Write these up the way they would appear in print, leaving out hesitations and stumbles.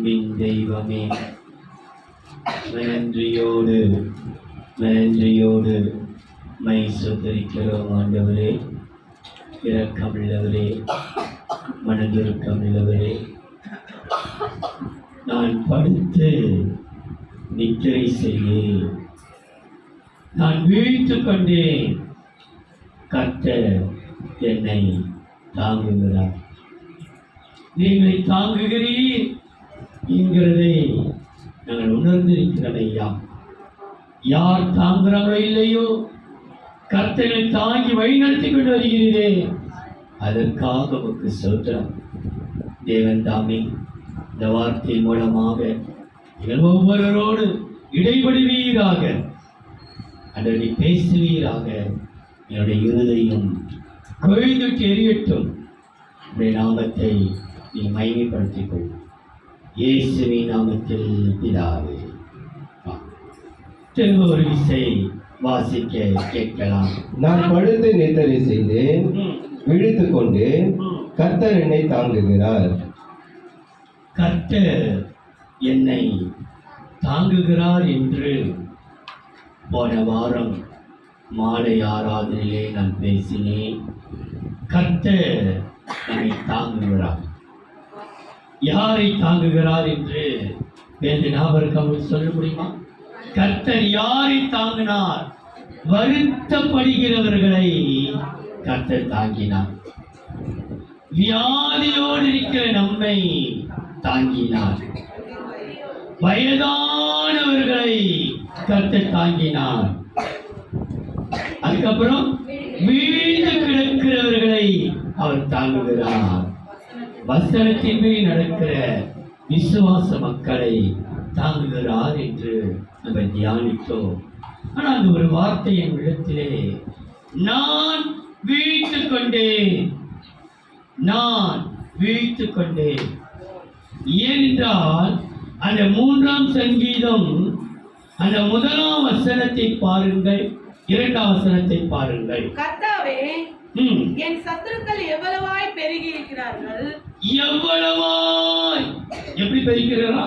அன்பின் தெய்வமே, நன்றியோடு மை சுத்தரிக்கிறோம். ஆண்டவரே, இரக்கமுள்ளவரே, மனதிருக்கமுள்ளவரே, நான் படுத்து நித்திரை செய்தேன், நான் வீழ்த்துக் கொண்டேன், கர்த்தர் என்னை தாங்குகிறார். நீங்களை தாங்குகிறீர் என்கிறதை நாங்கள் உணர்ந்திருக்கிறோம் ஐயா. யார் தாங்குறாங்களோ இல்லையோ, கர்த்தரை தாங்கி வழிநடத்தி கொண்டு வருகிறீரே, அதற்காக உமக்கு ஸ்தோத்திரம். தேவன் தாமே இந்த வார்த்தை மூலமாக எங்கள் ஒவ்வொருவரோடு இடைபடுவீராக, அதனை பேசுவீராக. என்னுடைய இருதயம் கொழுந்துட்டு எரியட்டும். உடைய நாமத்தை நீ மகிமைப்படுத்திக் கொள். இயேசுவின் நாமத்தில் பிதாவே. திரும்ப ஒரு விசை வாசிக்க கேட்கலாம். நான் படுத்து நித்திரை செய்தேன், விழித்துக் கொண்டு கர்த்தர் என்னை தாங்குகிறார். கர்த்தர் என்னை தாங்குகிறார் என்று போன வாரம் மாலை ஆராதனையிலே நான் பேசினேன். கர்த்தர் என்னை தாங்குகிறார். யாரை தாங்குகிறார் என்று வேறு ஞாபகம் சொல்ல முடியுமா? கர்த்தர் யாரை தாங்கினார்? வருத்தப்படுகிறவர்களை கர்த்தர் தாங்கினார். வியாதியோடு இருக்கிற நம்மை தாங்கினார். வயதானவர்களை கர்த்தர் தாங்கினார். அதுக்கப்புறம் வீழ்ந்து கிடக்கிறவர்களை அவர் தாங்குகிறார். வசனத்தின்படி நடக்கிற விசுவாச மக்களை தாங்குகிறார் என்று நம்ம தியானித்தோம். ஆனால் அந்த ஒரு வார்த்தை என் இடத்திலே, நான் வீழ்த்துக் கொண்டேன், நான் வீழ்த்துக் கொண்டேன். ஏனென்றால் அந்த 3ஆம் சங்கீதம் அந்த 1ஆம் வசனத்தை பாருங்கள், 2ஆம் வசனத்தை பாருங்கள். கர்த்தாவே, என் சத்துருக்கள் எவ்வளவாய் பெருகி இருக்கிறார்கள். எவ்வளவாய் எப்படி பெருகிறாரா?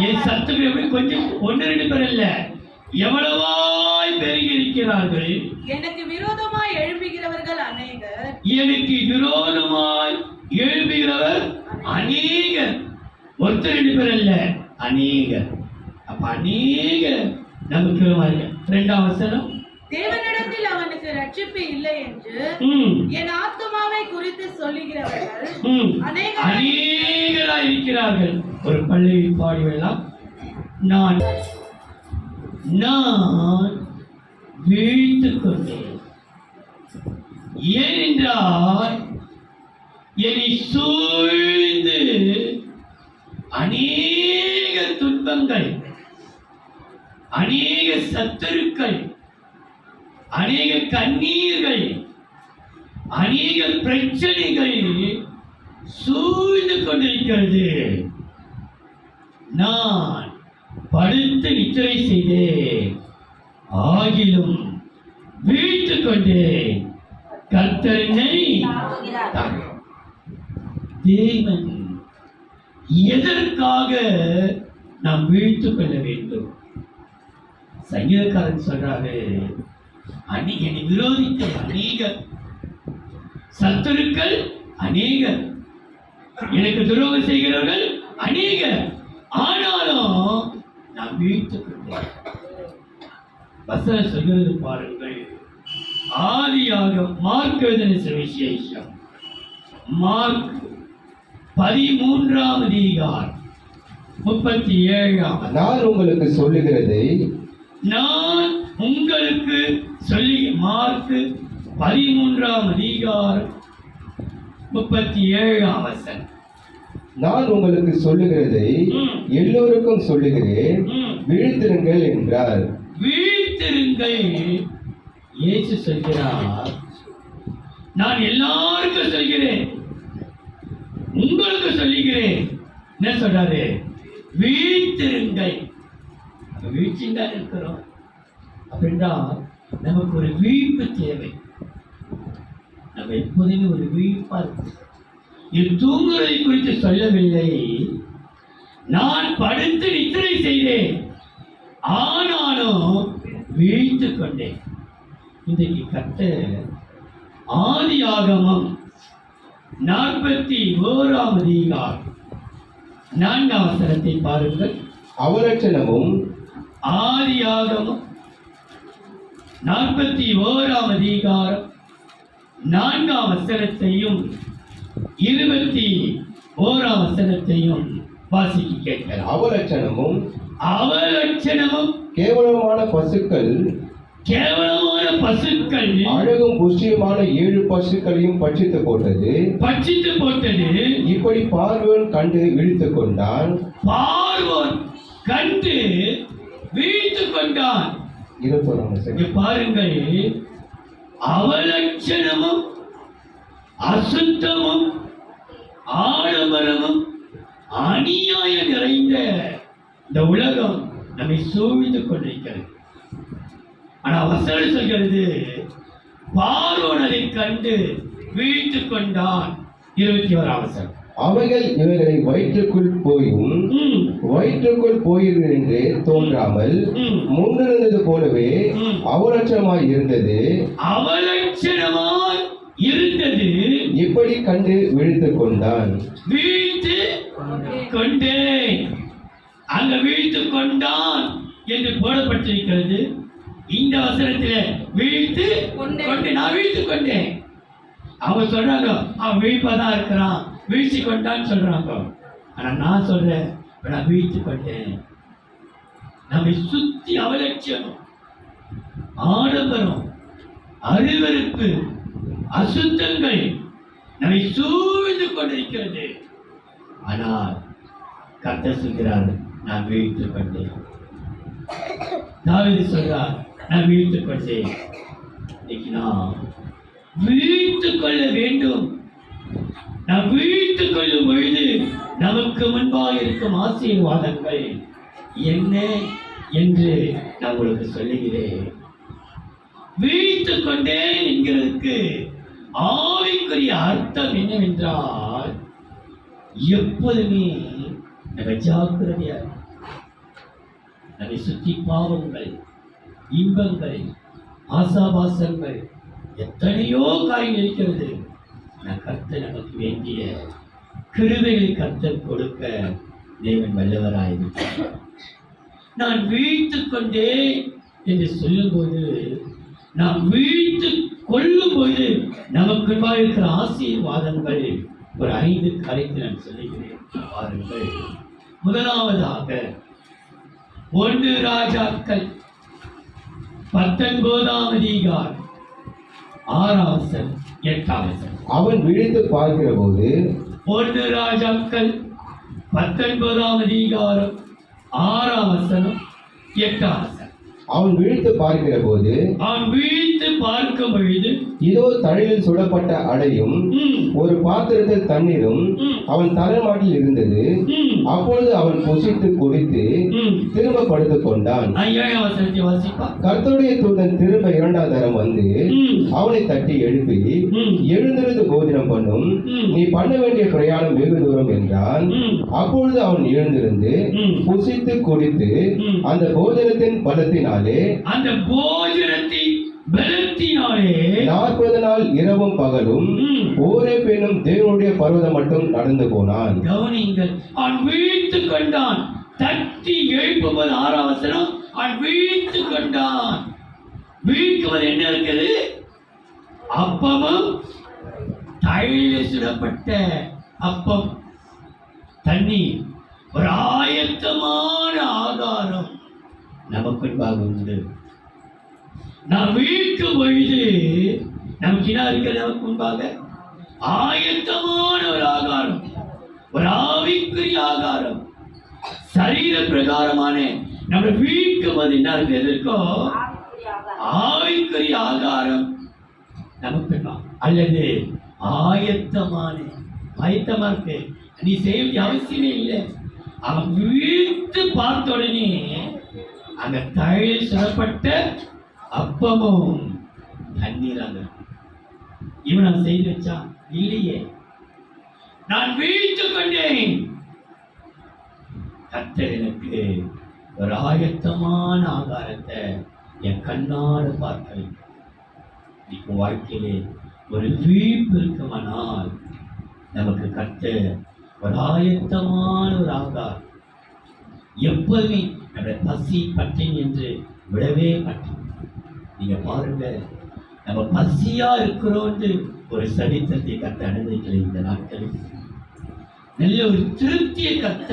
என் சத்துருக்கள் எப்படி? கொஞ்சம் 1-2 பேர் இல்ல, எவ்வளவாய் பெருகி இருக்கிறார்கள். எனக்கு விரோதமாய் எழும்புகிறவர்கள் அநேகர். எனக்கு விரோதமாய் எழும்புகிறவர் அநேகர். 1-2 பேர் அல்ல, அநேகர். அப்ப அநேகர் நமக்கு 2ஆம் வசனம், தேவனிடத்தில் அவனுக்கு ரட்சிப்பு இல்லை என்று என் ஆத்துமாவை குறித்து சொல்லுகிறவர்கள் அநேகராய் இருக்கிறார்கள். ஒரு பள்ளியை பாடிவிடலாம். நான் வீழ்த்துக் கொண்டேன். ஏனென்றால் என்னை சூழ்ந்து அநேக துன்பங்கள், அநேக சத்துருக்கள், அநேக கண்ணீர்கள், அநேக பிரச்சனைகள் சூழ்ந்து கொண்டிருக்கிறது. நான் படுத்து நித்திரை செய்தேன், ஆகிலும் வீழ்த்துக் கொண்டேன், கர்த்தர் என்னை தாங்குகிறார். தேவன் எதற்காக நாம் வீழ்த்துக் கொள்ள வேண்டும்? சங்கீதக்காரன் சொல்றாரு, என்னை விரோதித்த அநேகர், சத்துருக்கள் அநேகர், எனக்கு துரோகம் செய்கிறவர்கள் அநேகர், ஆனாலும் நான் வீழ்த்துக் கொண்டேன். வசனம் சொல்கிறது பாருங்கள். ஆதியாக மார்க் எழுதின சுவிசேஷம், மார்க் 13ஆம் அதிகாரம் 37ஆம். நான் உங்களுக்கு சொல்லுகிறதை மார்க் 13ஆம் அதிகாரம் 37ஆம் வசனம். நான் உங்களுக்கு சொல்லுகிறதை எல்லோருக்கும் சொல்லுகிறேன், விழித்திருங்கள் என்றார். விழித்திருங்கள். இயேசு சொல்கிறார், நான் எல்லாருக்கும் சொல்கிறேன், உங்களுக்கு சொல்லுகிறேன். என்ன சொல்றாரு? விழித்திருங்கள். வீழ்ச்சியா இருக்கிறோம் அப்படின்னா நமக்கு ஒரு விழிப்பு தேவை. நம்ம எப்போதுமே ஒரு விழிப்பா இருக்கும். இது தூங்குவதை குறித்து சொல்லவில்லை, நான் படுத்து நித்திரை செய்தேன், ஆனாலும் வீழ்த்துக் கொண்டேன். இன்றைக்கு கர்த்தர் ஆதியாகமம் 41ஆம் அதிகாரம் 4ஆம் வசனத்தை பாருங்கள். அவலட்சணமும் ஆதியாகமம் 41ஆம் அதிகாரம் 4ஆம் வசனத்தையும் 21ஆம் வசனத்தையும் வாசிக்க கேட்கலாம். அவலட்சணமும் கேவலமான பசுக்கள் அழகும் புஷ்டியுமான 7 பசுக்களையும் பட்சித்து போட்டது. இப்படி பார்வோன் கண்டு விழித்துக் கொண்டான். பாருங்கள், அவலட்சணமும் அசுத்தமும் ஆடம்பரமும் அநியாயம் நிறைந்த இந்த உலகம் நம்மை சூழ்ந்து கொண்டிருக்கிறது. ஆனா வசனம் சொல்கிறது, பார்வோன் அதை கண்டு வீழ்த்துக் கொண்டான். 21ஆம் வசனம். அவைகள் இவர்களை வயிற்றுக்குள் போயிருந்தது என்று தோன்றாமல் முன்னிருந்தது போலவே அவலட்சணமாய் இருந்தது. இப்படி கண்டு விழித்துக் கொண்டான். அங்க வீழ்த்துக் கொண்டான் என்று போடப்பட்டிருக்கிறது. இந்த வசனத்தில் வீழ்த்து கொண்டு நான் வீழ்த்து கொண்டேன். அவங்க சொல்றாங்க அவன் வீழ்ப்பதான் இருக்கிறான், வீழ்ச்சி கொண்டான்னு சொல்றாங்க. ஆனா நான் சொல்றேன், நான் வீழ்த்து கொண்டேன். நம்மை சுத்தி அவலட்சணம், ஆடம்பரம், அருவருப்பு, அசுத்தங்கள் நம்மை சூழ்ந்து கொண்டிருக்கிறது. ஆனால் கர்த்தர் சொல்கிறார், நான் வீழ்த்து கொண்டேன். தாவீது சொல்றார், நான் வீழ்த்துக் கொண்டேன். இன்னைக்கு நான் வீழ்த்துக் கொள்ள வேண்டும். நாம் வீழ்த்துக் கொள்ளும் பொழுது நமக்கு முன்பாக இருக்கும் ஆசீர்வாதங்கள் என்ன என்று நான் உங்களுக்கு சொல்லுகிறேன். வீழ்த்துக் கொண்டேன் என்கிறதுக்கு ஆவிக்குரிய அர்த்தம் என்னவென்றால், எப்போதுமே நம்ம ஜாக்கிரதையா, நம்மை சுற்றி பாவங்கள், இன்பங்கள், ஆசாபாசங்கள், எத்தனையோ காரியங்கள் இருக்கிறது. கர்த்தர் நமக்கு வேண்டிய கிருபைகளை கர்த்தர் கொடுக்க தேவன் வல்லவராயிருக்கிறார். நான் வீழ்த்துக் கொண்டேன் என்று சொல்லும்போது, நாம் வீழ்த்து கொள்ளும் போது நமக்கு இருக்கிற ஆசீர்வாதங்கள் ஒரு 5 காரியத்தை நான் சொல்லுகிறேன். பாருங்கள். முதலாவதாக 1 ராஜாக்கள் 19ஆம் அதிகாரம் 6ஆம் வசனம் 8ஆம் வசனம். அவன் விழித்து பார்க்கிற போது 1 ராஜாக்கள் 19ஆம் அதிகாரம் 6ஆம் வசனம் 8ஆம் வசனம். அவன் விழித்து பார்க்கிற போது பார்க்கும் பொழுது இதோ தழையில் சுடப்பட்ட அடையும் ஒரு பாத்திரத்தில் தண்ணீரும் அவன் தலைமாட்டில் இருந்தது. அப்பொழுது அவன் புசித்து குடித்து திரும்ப படுத்துக் கொண்டான். கர்த்தருடைய தூதன் திரும்ப 2ஆம் தரம் வந்து அவனை தட்டி எழுப்பி, எழுந்திருந்து போஜனம் பண்ணும், நீ பண்ண வேண்டிய பிரயாணம் வெகு தூரம் என்றான். அப்பொழுது அவன் எழுந்திருந்து புசித்து குடித்து அந்த போஜனத்தின் பலத்தினாலே 40 நாள் இரவும் பகலும் ஒரே பெண்ணும் தேவனுடைய பர்வதம் மட்டும் நடந்து போனான். கவனிங்கள், அவன் வீழ்த்துக் கொண்டான். தட்டி எழுப்புவது 6ஆம் வசனம். அவன் வீழ்த்துக் கொண்டான். வீழ்த்துவது என்ன இருக்குது? அப்பமும் தழையில் சுடப்பட்ட அப்பம், தண்ணீர், ஒரு ஆயத்தமான ஆகாரம் நமக்கு உண்டு. நாம் வீழ்க்கும் பொழுது நமக்கு என்ன இருக்கிறது? நமக்கு முன்பாக ஆயத்தமான ஒரு ஆகாரம், ஒரு ஆவிக்குரிய ஆகாரம், சரீர பிரகாரமான நம்ம வீழ்க்கும் போது என்ன இருக்கு? எதற்கோ ஆவிக்குரிய ஆகாரம் நமக்கு அல்லது ஆயத்தமா இருக்கு. நீ செய்ய வேண்டிய அவசியமே இல்லை. அவன் வீழ்த்து பார்த்த உடனே அந்த தழையில் சுடப்பட்ட அப்பமும் தண்ணீராக இவன் நான் செய்து வச்சான் இல்லையே. நான் வீழ்த்துக் கொண்டேன். கர்த்தர் எனக்கு ஒரு ஆயத்தமான ஆகாரத்தை என் கண்ணால பார்க்க வைக்கும். இப்போ வாழ்க்கையிலே ஒரு விழிப்பு இருக்குமானால் நமக்கு கர்த்தர் ஒரு ஆயத்தமான ஒரு ஆகாரம் எப்பவுமே நம்முடைய பசி பட்டினி என்று விடவே மாட்டோம். நீங்க பாருங்க, நம்ம பசியா இருக்கிறோம் ஒரு சரித்திரத்தை கத்த அனுமதிக்கல. இந்த நாட்களில் நல்ல ஒரு திருப்தியை கத்த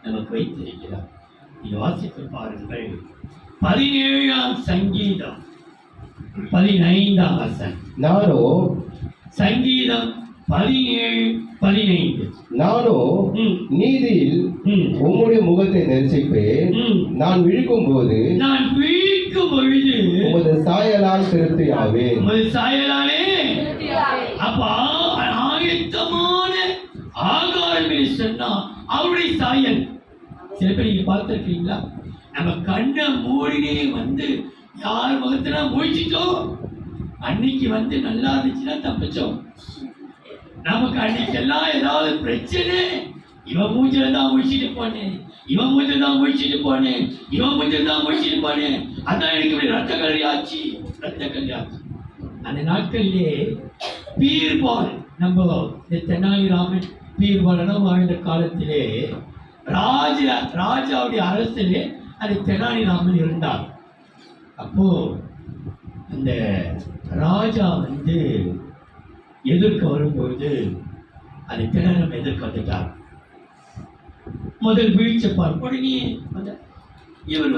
நமக்கு வைத்திருக்கிறார். நீங்க வாசித்து பாருங்கள், 17ஆம் சங்கீதம் 15ஆம் வசனம். நானோ சங்கீதம் 17:15. நானோ நீதியில் உம்முடைய முகத்தை தரிசிப்பேன். நான் விழிக்கும் போது நான் விழிக்கும் பொழுது உமது சாயலால் திருப்தியாவேன். உமது சாயலாலே. அப்ப ஆயத்தமான ஆகாரம் என்று சொன்னா அவருடைய சாயல். சில பேர் நீங்க பார்த்திருக்கீங்களா, நம்ம கண்ணை மூடினே யார் முகத்தினா முழிச்சிட்டோம், அன்னைக்கு நல்லா இருந்துச்சுன்னா தப்பிச்சோம். நமக்கு அன்னைக்கெல்லாம் ஏதாவது பிரச்சனை, இவன் மூஞ்சில தான் முடிச்சுட்டு போனேன், இவன் மூஞ்சில தான் முடிச்சுட்டு போனேன், இவன் மூஞ்சில தான் முடிச்சுட்டு போனேன், அதான் எனக்கு இப்படி ரத்த கல்லி ஆச்சு. அந்த நாட்களிலே பீர்பால், நம்ம இந்த தெனாலிராமன் பீர்பாலனும் வாழ்ந்த காலத்திலே ராஜாவுடைய அரசிலே அது தெனாலிராமன் இருந்தார். அப்போ அந்த ராஜா எதிர்க்க வரும்பொழுது அதை திணறம் எதிர்க்க வந்துட்டார். முதல் வீழ்ச்சி உடனே இவர்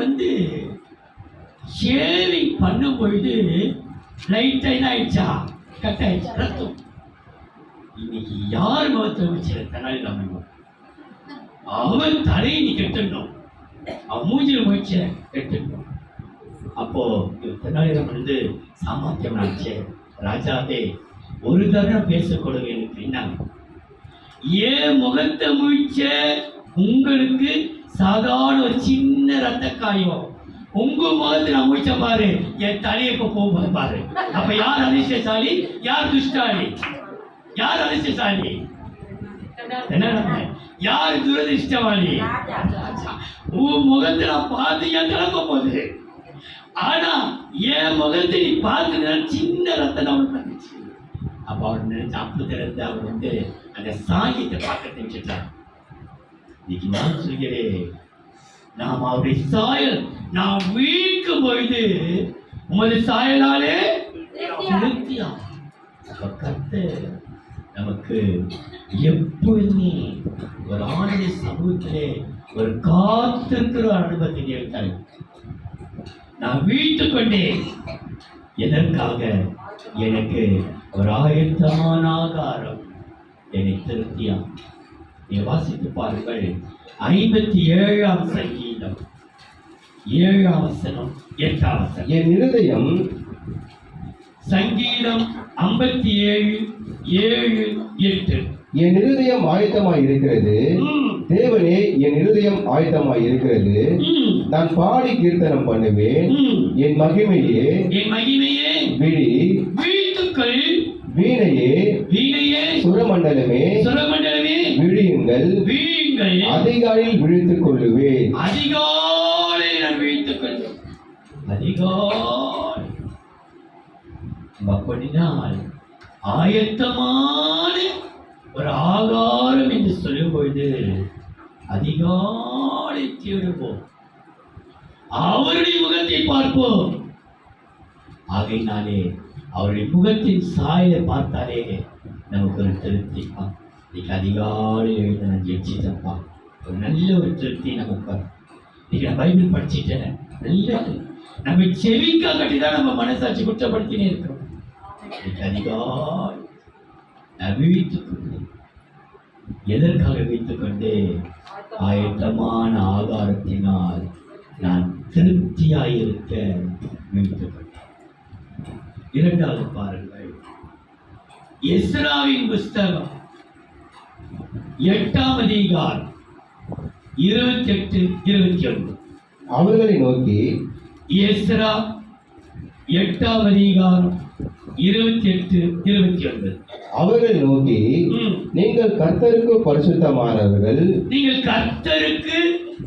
ஷேவிங் பண்ணும் பொழுது லைட் ஆயிடுச்சா, கட் ஆயிடுச்சா ரத்தம். இன்னைக்கு யார் முகத்தில் வச்சு தெனாலிராமன் அவன் தலையை நீ கெட்டுடணும், அவன் மூஞ்சில முயற்சி கெட்டுடணும். அப்போ தெனாலிராமன் சாமர்த்தியம் ஆச்சு, ராஜாவே ஒரு தடவை பேச கொடுங்க எனக்கு. என்ன ஏன் முகத்தை முழிச்ச உங்களுக்கு சாதாரண ஒரு சின்ன ரத்த காயம், உங்க முகத்தை நான் முழிச்ச பாரு, என் தலையை போகும்போது பாரு. அப்ப யார் அதிர்ஷ்டசாலி, யார் துஷ்டாளி? யார் அதிர்ஷ்டசாலி? யார் துரதிர்ஷ்டவாளி? உன் முகத்தை நான் பார்த்து என் கிளம்ப போகுது, ஆனா என் முகத்தை நீ பார்த்து சின்ன ரத்தம் அவனுக்கு வந்துச்சு. அப்ப அவர் நினைச்சு அப்பத்திலிருந்து அவர் அந்த சாயத்தை பார்க்க தெரிஞ்சுட்டார். இன்னைக்கு நான் சொல்கிறேன், நாம் அவருடைய சாயல் நாம் வீழ்க்கும் பொழுது உமது சாயலாலே திருப்தியா. கர்த்தர் நமக்கு எப்பொழுதுமே ஒரு ஆளுடைய சமூகத்திலே ஒரு காத்திருக்கிற அனுபவத்தை கேட்டார். நான் வீழ்த்துக் கொண்டேன், எதற்காக? எனக்கு ஒரு ஆயத்தமான ஆகாரம் என்னை திருப்தியா. நீ வாசித்து பாருங்கள், 57ஆம் சங்கீதம் 7ஆம் வசனம் 8ஆம் வசனம். என் இருதயம் சங்கீதம் 57:7-8. என் இருதயம் ஆயத்தமாய் இருக்கிறது, தேவனே என் இருதயம் ஆயத்தமாய் இருக்கிறது. நான் பாடி கீர்த்தனம் பண்ணுவேன், என் மகிமையே விழி, வீணையே சுரமண்டலமே விழியுங்கள், அதிகாலையில் விழித்துக் கொள்ளுவேன். அதிகாலை நான் விழித்துக் கொள்வேன். அதிகாலை அப்படினால் ஆயத்தமான ஒரு ஆகாரம் என்று சொல்லும் பொழுது அதிகாலை தேடுவோம், அவருடைய முகத்தை பார்ப்போம். ஆகையினாலே அவருடைய முகத்தின் சாயலை பார்த்தாலே நமக்கு ஒரு திருப்தி. இன்னைக்கு அதிகாலை எழுத நான் ஜெயிச்சிட்டப்பா, ஒரு நல்ல ஒரு திருப்தி நமக்கு. இன்னைக்கு நான் பைபிள் படிச்சுட்டேன், நல்லது. நம்ம செவிக்கா கட்டிதான் நம்ம மனசாட்சி குற்றப்படுத்தினே இருக்கிறோம். இன்னைக்கு அதிகாலை நான் வீழ்த்துக் கொண்டேன். எதற்காக வீழ்த்துக் கொண்டே? ஆயத்தமான ஆகாரத்தினால் நான் திருப்தியாயிருக்க வீழ்த்துக் கொண்டேன். இரண்டாவது பாருங்கள், எஸ்ராவின் புஸ்தகம் 8ஆம் அதிகாரம் 28-29. அவர்களை நோக்கி, எஸ்ரா 8ஆம் அதிகாரம் 28, 29. அவர்கள் நோக்கி, ம். நீங்கள் கர்த்தருக்கு பரிசுத்தமானவர்கள், நீங்கள் கர்த்தருக்கு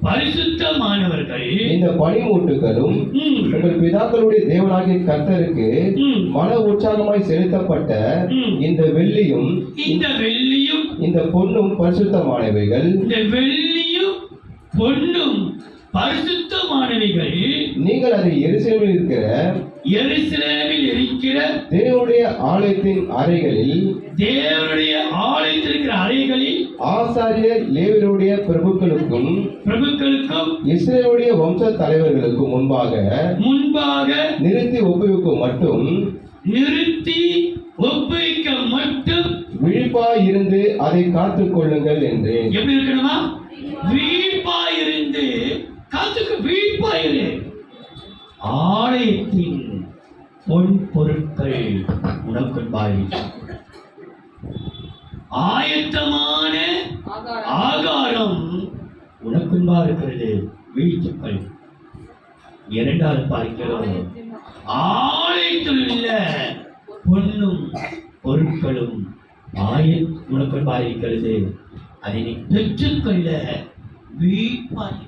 பரிசுத்தமானவர்கள். இந்த பனிமூட்டுகளும் ம். உங்கள் பிதாக்களுடைய தேவனாகிய கர்த்தருக்கு ம். மன உற்சாகமாய் செலுத்தப்பட்ட ம். இந்த வெள்ளியும் இந்த வெள்ளியும் இந்த பொன்னும் பரிசுத்தமானவைகள். இந்த வெள்ளியும் பொன்னும் பரிசுத்தமானவைகள். நீங்கள் அதை எருசலேமில் இருக்கிற எருசலேமில் இருக்கிற தேவனுடைய ஆலயத்தின் அறைகளில், தேவனுடைய ஆலயத்தில் இருக்கிற அறைகளில் ஆசாரியர் லேவியருடைய பிரபுக்களுக்கும் இஸ்ரவேலுடைய வம்ச தலைவர்களுக்கும் முன்பாக நிறுத்தி ஒப்புவிக்க மட்டும் விழிப்பாய் இருந்து அதை காத்துக் கொள்ளுங்கள் என்றேன். எப்படி இருக்கணுமா? விழிப்பாய் இருந்து விழிப்பாய் இரு. ஆலயத்தின் பொன் பொருட்கள் உனக்குன்பாய், ஆயத்தமான ஆகாரம் உனக்குன்பா இருக்கிறது. வீழ்ச்சிகள். இரண்டாவது பார்க்கிறோம், ஆலயத்தில் உள்ள பொன்னும் பொருட்களும் உனக்குன்பா இருக்கிறது. அதை நீ பெற்றுக்கொள்ள வீழ்ப்பாய்.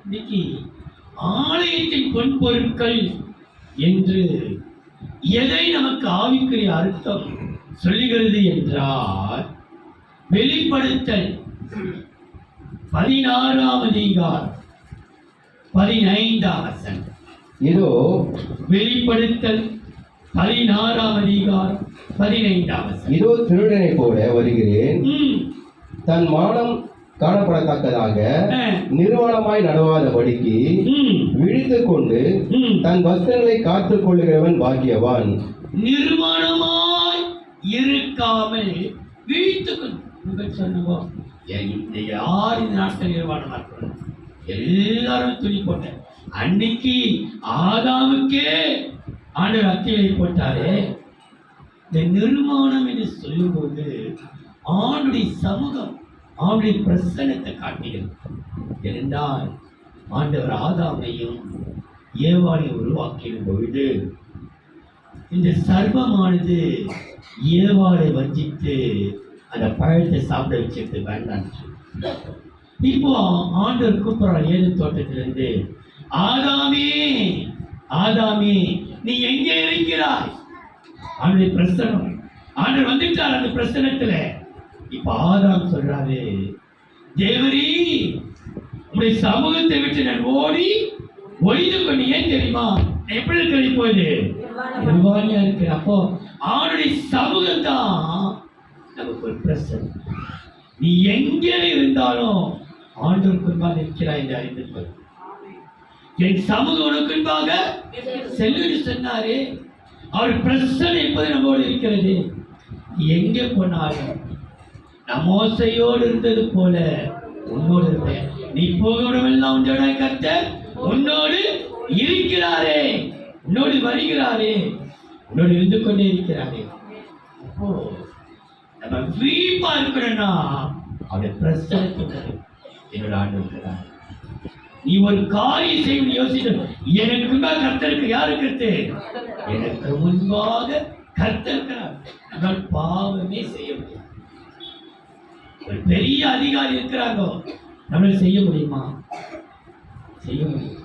இன்னைக்கு ஆலயத்தின் பொன் பொருட்கள் என்று எதை நமக்கு ஆவிக்குரிய அர்த்தம் சொல்லுகிறது என்றால், வெளிப்படுத்தல் 16ஆம் அதிகாரம் 15ஆம் வசனம். இதோ வெளிப்படுத்தல் 16ஆம் அதிகாரம் 15ஆம் வசனம். இதோ திருடனை போல வருகிறேன், தன் மானம் காணப்படத்தக்கதாக நிர்வாணமாய் நடவாதபடிக்கு விழித்துக் கொண்டு தன் வஸ்திரங்களை காத்துக் கொள்ளுகிறவன் பாக்கியவான். நிர்வாணமாய் இருக்காமல் விழித்துக் கொண்டு சொன்னோம். யார் இந்த நாட்டில் நிர்வாணமா இருக்கணும்? எல்லாரும் துணி போட்ட அன்னைக்கு ஆதாமுக்கே ஆண்டவர் அத்தியை போட்டாரே. இந்த நிர்மாணம் என்று சொல்லும்போது ஆண்டுடைய சமூகம், ஆண்டுடைய பிரசன்னத்தை காட்டுகிறது. இருந்தால் ஆண்டவர் ஆதாமையும் ஏவாளையும் உருவாக்கிடும் பொழுது இந்த சர்வமானது ஏவாளை வஞ்சித்து அந்த பழத்தை சாப்பிட வச்சிட்டு வேண்டாம். இப்போ ஆண்டவர் கூப்பிடுறார் ஏதேன் தோட்டத்திலிருந்து, ஆதாமே ஆதாமே நீ எங்கே இருக்கிறாய்? அவனுடைய பிரசனம், ஆண்டவர் வந்துட்டார் அந்த பிரசனத்துல. இப்ப ஆதாம் சொல்றாரு, தேவரீ உடைய சமூகத்தை விட்டு நான் ஒளிந்து கொண்டு, ஏன் தெரியுமா எப்படி இருக்கிற இப்போது நிர்வாணியா இருக்கு. அப்போ அவனுடைய சமூகம் தான் நமக்கு ஒரு பிரசனம். நீ எங்கே இருந்தாலும் ஆண்டவருக்குன்பாக இருக்கிறாய் என்று அறிந்து கொள். என் சமூகம் உனக்குன்பாக செல்லுன்னு சொன்னாரே. அவர் பிரசனம் என்பது நம்மோடு இருக்கிறது. எங்கே போனாலும் நான் மோசையோடு இருந்தது போல உன்னோடு இருப்பேன். நீ போகவிடமெல்லாம் உன்னோட கர்த்தர் உன்னோடு இருக்கிறாரே, உன்னோடு வருகிறாரே, உன்னோடு இருந்து கொண்டே இருக்கிறாரே. அப்போ நம்ம வீப்பா இருக்கணும்னா அவருடைய பிரசனத்துக்கு என்னோட ஆண்டு இருக்கிறார். நீ ஒரு காரியம் செய்ய யோசிச்சு, எனக்கு முன்பாக கர்த்தருக்கு யாரு கருத்து? எனக்கு முன்பாக கர்த்தர் இருக்கிறார். ஆனால் பாவமே செய்ய முடியும். ஒரு பெரிய அதிகாரி இருக்கிறாங்க, நம்மளால செய்ய முடியுமா? செய்ய முடியும்.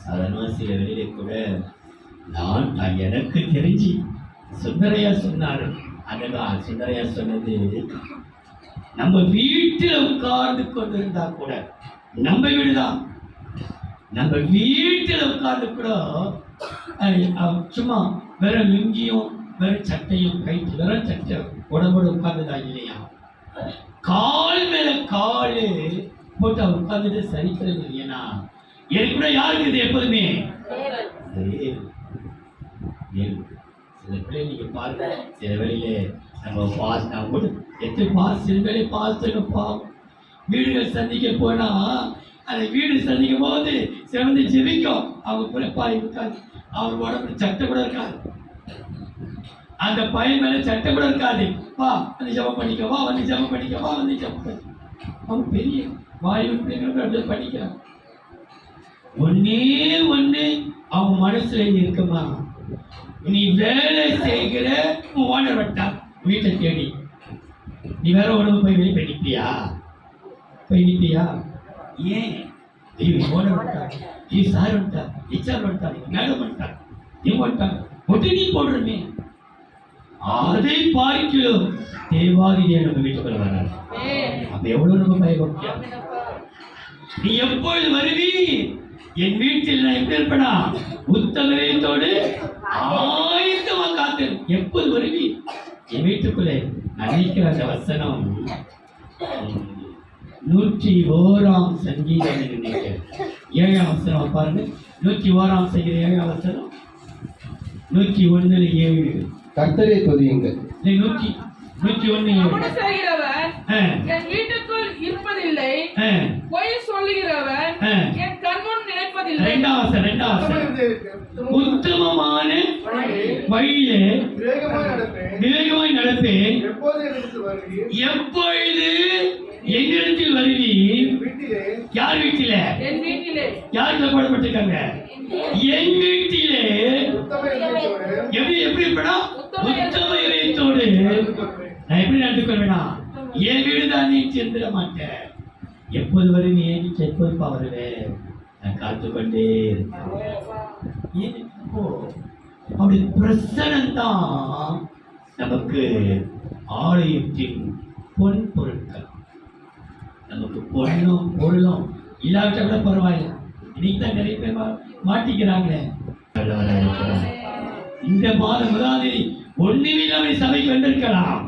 சாதாரண சில வேலையில கூட நான் எனக்கு தெரிஞ்சு சுந்தரையா சொன்னாரு. அதுதான் சுந்தரையா சொன்னது, நம்ம வீட்டில் உட்கார்ந்து கொண்டிருந்தா கூட, நம்ம வீடுதான், நம்ம வீட்டில் உட்கார்ந்து கூட சும்மா வெறும் லுங்கியும் வெறும் சட்டையும் கைட்டு வெறும் சட்டை உடம்போடு உட்கார்ந்துதான் இல்லையா? கால் மேல காலு போட்டு அவர் உட்கார்ந்துட்டு சரிக்கிறது இல்லையா? எனக்கு கூட யாருக்கு இது எப்போதுமே சில பிள்ளை நீங்க பாருங்க, சில வேலையில நம்ம பாஸ் நான் கூட எத்தனை பாஸ் சில வேலை பாஸ்ப்பா வீடுகள் சந்திக்க போனா அந்த வீடு சந்திக்கும் போது சிறந்து ஜெபிக்கும். அவங்க கூட பாய் இருக்காது, அவர் உடம்புல சட்டை கூட இருக்காது, அந்த பையன் மேல சட்டை கூட இருக்காது. வா வந்து ஜபம் பண்ணிக்க, வா வந்து ஜபம் பண்ணிக்க, வா வந்து ஜபம் பண்ணி. அவங்க பெரிய வாயு பிள்ளைங்க படிக்கிறாங்க. ஒன்னே ஒண்ணு அவங்க மனசுல இருக்குமா, நீ வேலை செய்கிற உன் ஓனர் வட்டான் வீட்டை தேடி, நீ வேற உடம்பு போய் வெளியே போய் நிற்பியா? போய் நிற்பியா? ஏன்? ஐயோ ஓனர் வட்டான், ஐயோ சார் வந்துட்டான், ஹெச்ஆர் வந்துட்டான், மேடம் வந்துட்டான், இவங்க வந்துட்டாங்க, ஒட்டு நீ போடுறமே. அதை பார்க்கிறோம் தேவாதிரியா நம்ம வீட்டுக்குள்ள வராது. அப்ப எவ்வளவு நம்ம பயப்பட்டியா? நீ எப்பொழுது வருவி? என் வீட்டில் நான் எப்படி இருப்பேனா? உத்தமத்தோடு ஆயத்தமா காத்து எப்போது வருவி என் வீட்டுக்குள்ளே? நினைக்கிற அந்த வசனம் 101ஆம் சங்கீதம் நினைக்கிறேன் 7ஆம் வசனம் பாருங்க. 101ஆம் சங்கீதம் 7ஆம் வசனம் 101:7. கர்த்தரை துதியுங்கள். 101:7. அப்படி செய்கிறவன் என் வீட்டுக்குள் இருப்பதில்லை, பொய் சொல்லுகிறவன் என் கண்முன் நினைப்பதில்லை. 2ஆம் வசனம் உத்தமமான வழியிலே விவேகமாய் நடப்பேன். எப்பொழுது என்னிடத்தில் வருவீர்? யார் வீட்டில? என் வீட்டிலே. யார் போடப்பட்டிருக்காங்க? என் வீட்டிலே. எப்படி எப்படி இருப்பா? உத்தம இதயத்தோடு. நான் எப்படி நடந்துக்கொள்வேனா? என் வீடு தான் நீ சென்றிட மாட்டேன். எப்போது வருவேன்? எப்போதுப்பா வருவேன்? நான் காத்துக்கொண்டே இருப்பேன். அப்படி பிரசனம் தான் நமக்கு ஆலயத்தின் பொன் பொருட்கள். நமக்கு பொண்ணும் பொருளும் இல்லாவிட்ட கூட பரவாயில்ல. இன்னைக்கு தான் நிறைய பேர் மாட்டிக்கிறாங்களே. இந்த மாதம் முதல் தேதி ஒன்றுமே சபைக்கு வந்திருக்கலாம்.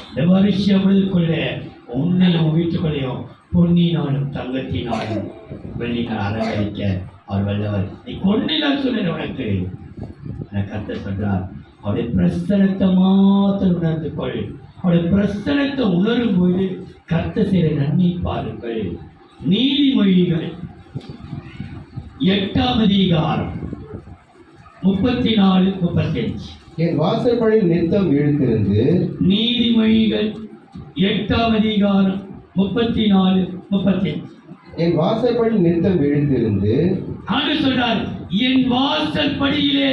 இந்த வருஷம் முழுதுக்குள்ளே உன்னையும் வீட்டுக்குள்ளையும் பொன்னினாலும் தங்கத்தினாலும் வெள்ளினால் அலங்கரிக்க அவர் வல்லவர். நீ கொண்டினால் சொல்லுற உனக்கு கர்த்தர் சொல்றார். அவருடைய பிரசனத்தை மாத்திரம் உணர்ந்து கொள். அவருடைய பிரசனத்தை உணரும் போது கர்த்தர் செய்கிற நன்மை பாருங்கள். நீதிமொழிகள் 8ஆம் அதிகாரம் 34-35. என் வாசற்படியில் நித்தம் இழுத்திருந்து. நீதிமொழிகள் 8ஆம் அதிகாரம் 34-35. என் வாசற்படியில் நித்தம் இழுத்திருந்து. ஆண்டு சொல்றார், என் வாசற்படியிலே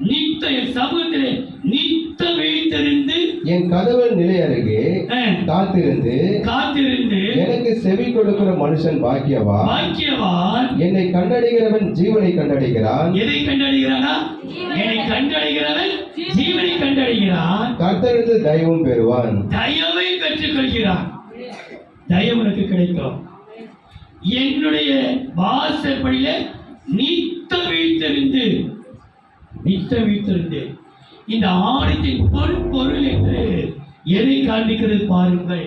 நித்த, என் சமூகத்திலே நித்த வைத்திருந்து, என் கதவல் நிலை அருகே காத்திருந்து எனக்கு செவி கொடுக்கிற மனுஷன் பாக்கியவான். பாக்கியவான். என்னை கண்டடைகிறவன் ஜீவனை கண்டடைகிறான். எதை கண்டடைகிறானா? என்னை கண்டடைகிறவன் ஜீவனை கண்டடைகிறான். கர்த்தரிடத்தில் தயவும் பெறுவான். தயவை பெற்றுக் கொள்கிறான். தயவு உனக்கு கிடைக்கும். என்னுடைய வாசற்படியில நித்த வைத்திருந்து இந்த ஆலயத்தின் பொன் பொருள் என்று எதை காண்பிக்கிறது பாருங்கள்.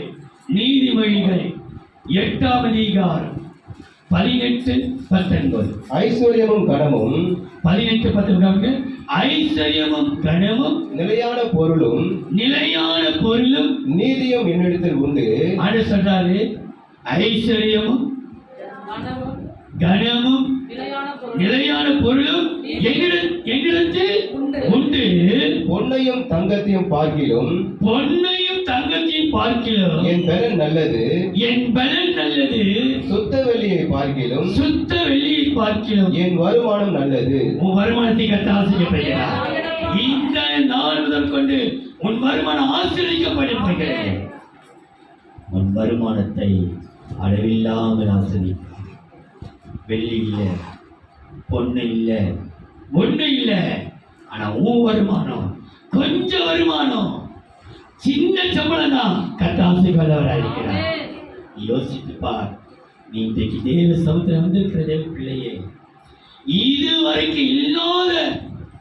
நீதிமொழிகள் 8ஆம் அதிகாரம் 18-19. ஐஸ்வர்யமும் கனமும் 18-19. ஐஸ்வர்யமும் கனமும் நிலையான பொருளும் நீதியும் என்னிடத்தில் உண்டு. ஆண்டு சொல்றாரு, ஐஸ்வர்யமும் கனமும் நிலையான பொருளும் என்னிடத்தில் உண்டு. பொன்னையும் தங்கத்தையும் பார்க்கிலும் என் பலன் நல்லது. சுத்த வெள்ளியை பார்க்கிலும் என் வருமானம் நல்லது. உன் வருமானத்தை கர்த்தர் ஆசீர்வதிக்கிறார். இந்த நாள் முதல் கொண்டு உன் வருமானம் ஆசீர்வதிக்கப்படுகிறது. உன் வருமானத்தை அளவில்லாமல் ஆசீர்வதிக்கிறார். வெள்ளி இல்லை, பொண்ணு இல்லை, ஒண்ணு இல்லை. ஆனா உன் வருமானம் கொஞ்சம் வருமானம், சின்ன சம்பளம் தான் கர்த்தர் ஆசீர்வதிக்கிறவராயிருக்கிறார். யோசித்து பார். நீ இன்றைக்கு தேவ சமுத்திரம் வந்திருக்கிற தேவ பிள்ளையே, இதுவரைக்கும் இல்லாத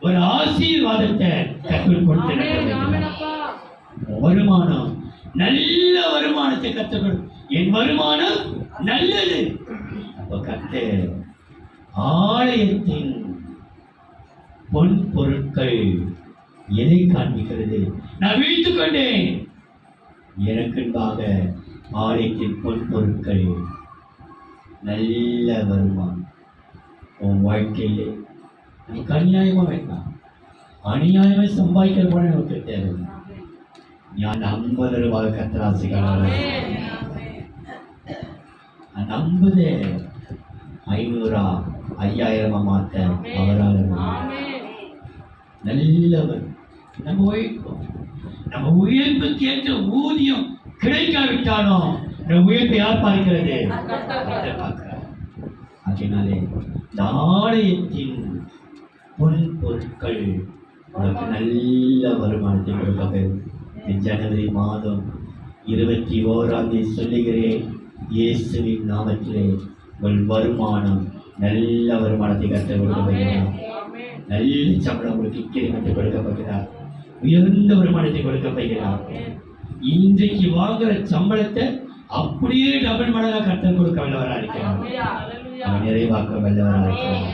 ஒரு ஆசீர்வாதத்தை கற்றுக் கொடுத்து வருமானம், நல்ல வருமானத்தை கற்றுக்கொடு. என் வருமானம் நல்லது. அப்ப கர்த்தர் ஆலயத்தின் பொன் பொருட்கள் எதை காண்பிக்கிறது? நான் விழித்துக் கொண்டேன். எனக்குன்பாக ஆலயத்தின் பொன் பொருட்கள் நல்ல வருமானம். உன் வாழ்க்கையிலே நமக்கு அநியாயமா வேண்டாம். அநியாயமா சம்பாதிக்கிற போன நமக்கு தேவை. ഞാൻ 50 രൂപ കത്രാസികളാണ്. 50 500 5000 മാറ്റാൻ അവരാണ്. நல்லவர். நம்ம உழைப்போம். நம்ம உழைப்புக்கு ஏற்ற ஊதியம் கிடைக்காவிட்டாலும் நம்ம உழைப்பை யார் பார்க்கிறது? கர்த்தர் பார்க்கிறார். அதனாலே இந்த ஆலயத்தின் பொன் பொருட்கள் உனக்கு நல்ல வருமானத்தை கொடுக்க ஜனவரி மாதம் 21ஆம் தேதி சொல்லுகிறேன், இயேசுவின் நாமத்திலே உங்கள் வருமானம் நல்ல வருமானத்தை கர்த்தர் கொடுக்க போகிறார். நல்ல சம்பளம் உங்களுக்கு இக்கிரிமத்தை கொடுக்க போகிறார். உயர்ந்த வருமானத்தை கொடுக்க போகிறார். இன்றைக்கு வாங்குற சம்பளத்தை அப்படியே டபுள் மடங்கா கர்த்தர் கொடுக்க வல்லவராக இருக்கிறார். அவர் நிறைவாக்க வல்லவராக இருக்கிறார்.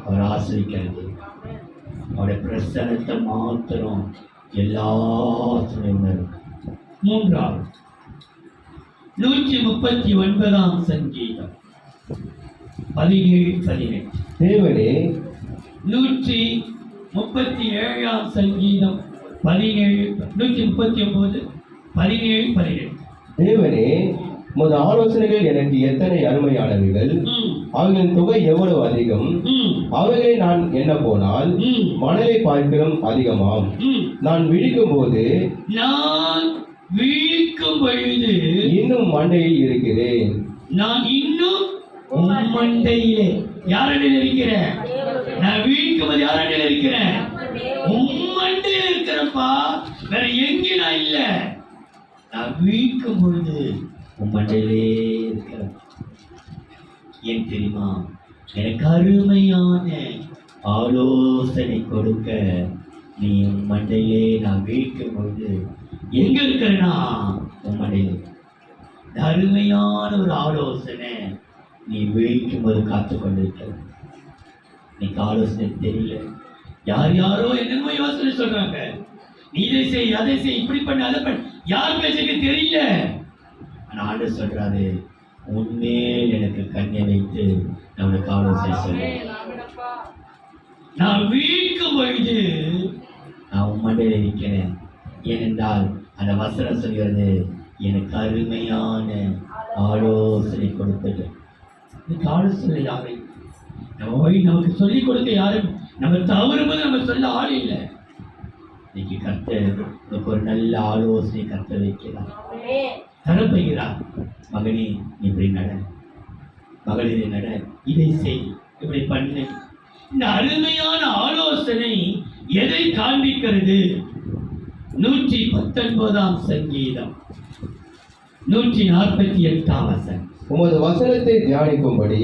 அவர் ஆசிரிக்கிறது அவருடைய பிரசனத்தை மாத்திரம் எல்லா துணையினரும். 3வது 139ஆம் சங்கீதம் 17-18. தேவனே 137ஆம் சங்கீதம் 139-17-18. தேவனே, உமது ஆலோசனைகள் எனக்கு எத்தனை அருமையானவைகள், அவைகளின் தொகை எவ்வளவு அதிகம். அவைகளை நான் என்ன போனால் மணலை பார்க்கிறோம் அதிகமாம். நான் விழிக்கும் பொழுது இன்னும் மண்டையில் இருக்கிறேன். நான் இன்னும் மண்டையிலே யாரிடையில் இருக்கிறேன்? நான் வீழ்க்கும் போது யாரிடையில் இருக்கிறேன்? மண்டையில் இருக்கிறப்பா, வேற எங்கே நான் இல்ல. நான் வீழ்க்கும் பொழுது மண்டையிலே இருக்கிறேன். ஏன் தெரியுமா? எனக்கு அருமையான ஆலோசனை கொடுக்க நீ உன் மண்டையிலே நான் வீழ்க்கும் பொழுது எங்க இருக்கிறனா? உன் மண்டையிலே அருமையான ஒரு ஆலோசனை நீ வீழ்க்கும் போது காத்து கொண்டிருக்கிற. நீக்கு ஆலோசனை தெரியல. யார் யாரோ என்னமோ யோசனை சொல்றாங்க. நீ இதை செய், அதை செய், இப்படி பண்ண, அதை பண்ண. யார் பேசுக்கு தெரியல. ஆனா ஆண்டவர் சொல்றாரு, உன்மேல் எனக்கு கண்ணை வைத்து நம்மளுக்கு ஆலோசனை சொல்றேன். நான் வீழ்க்கும் பொழுது நான் உன் மண்டையில் இருக்கிறேன். ஏனென்றால் அந்த வசனம் சொல்கிறது, எனக்கு அருமையான ஆலோசனை கொடுத்தது. இன்னைக்கு ஆலோசனை யாரை நமக்கு சொல்லிக் கொடுக்க யாரும் நம்ம தவறும்போது நம்ம சொல்ல ஆள் இல்லை. இன்னைக்கு கர்த்தர் உனக்கு ஒரு நல்ல ஆலோசனை கர்த்தர் வைக்கிறார், தரப்போகிறார். மகனே, நீ இப்படி நட, மகளிரை நட, இதை செய், இப்படி பண்ணு. இந்த அருமையான ஆலோசனை எதை காண்பிக்கிறது? 119ஆம் சங்கீதம் 148ஆம் வசனம். உமது வசனத்தை தியானிக்கும்படி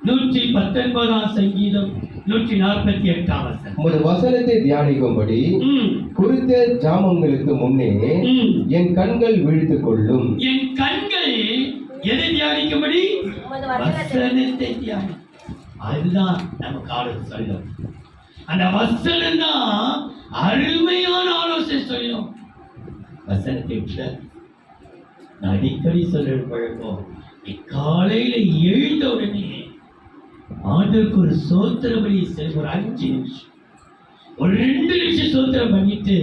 119ஆம் சங்கீதம் 148ஆம் வசனம். உமது வசனத்தை தியானிக்கும்படி குறித்த ஜாமங்களுக்கு முன்னே என் கண்கள் விழித்துக் கொள்ளும். என் கண்கள் எதை தியானிக்கும்படி? வசனத்தை தியானி. அதுதான் நமக்கு ஆலோசனை சொல்லும். அந்த வசனம் தான் அருமையான ஆலோசனை சொல்லும். வசனத்தை விட நான் அடிக்கடி சொல்ற பழக்கம், காலையில எழுந்த உடனே ஆண்டவருக்கு ஒரு சோத்திர பலி செய். ஒரு 5 நிமிஷம், ஒரு 2 நிமிஷம் சோத்திரம் பண்ணிட்டு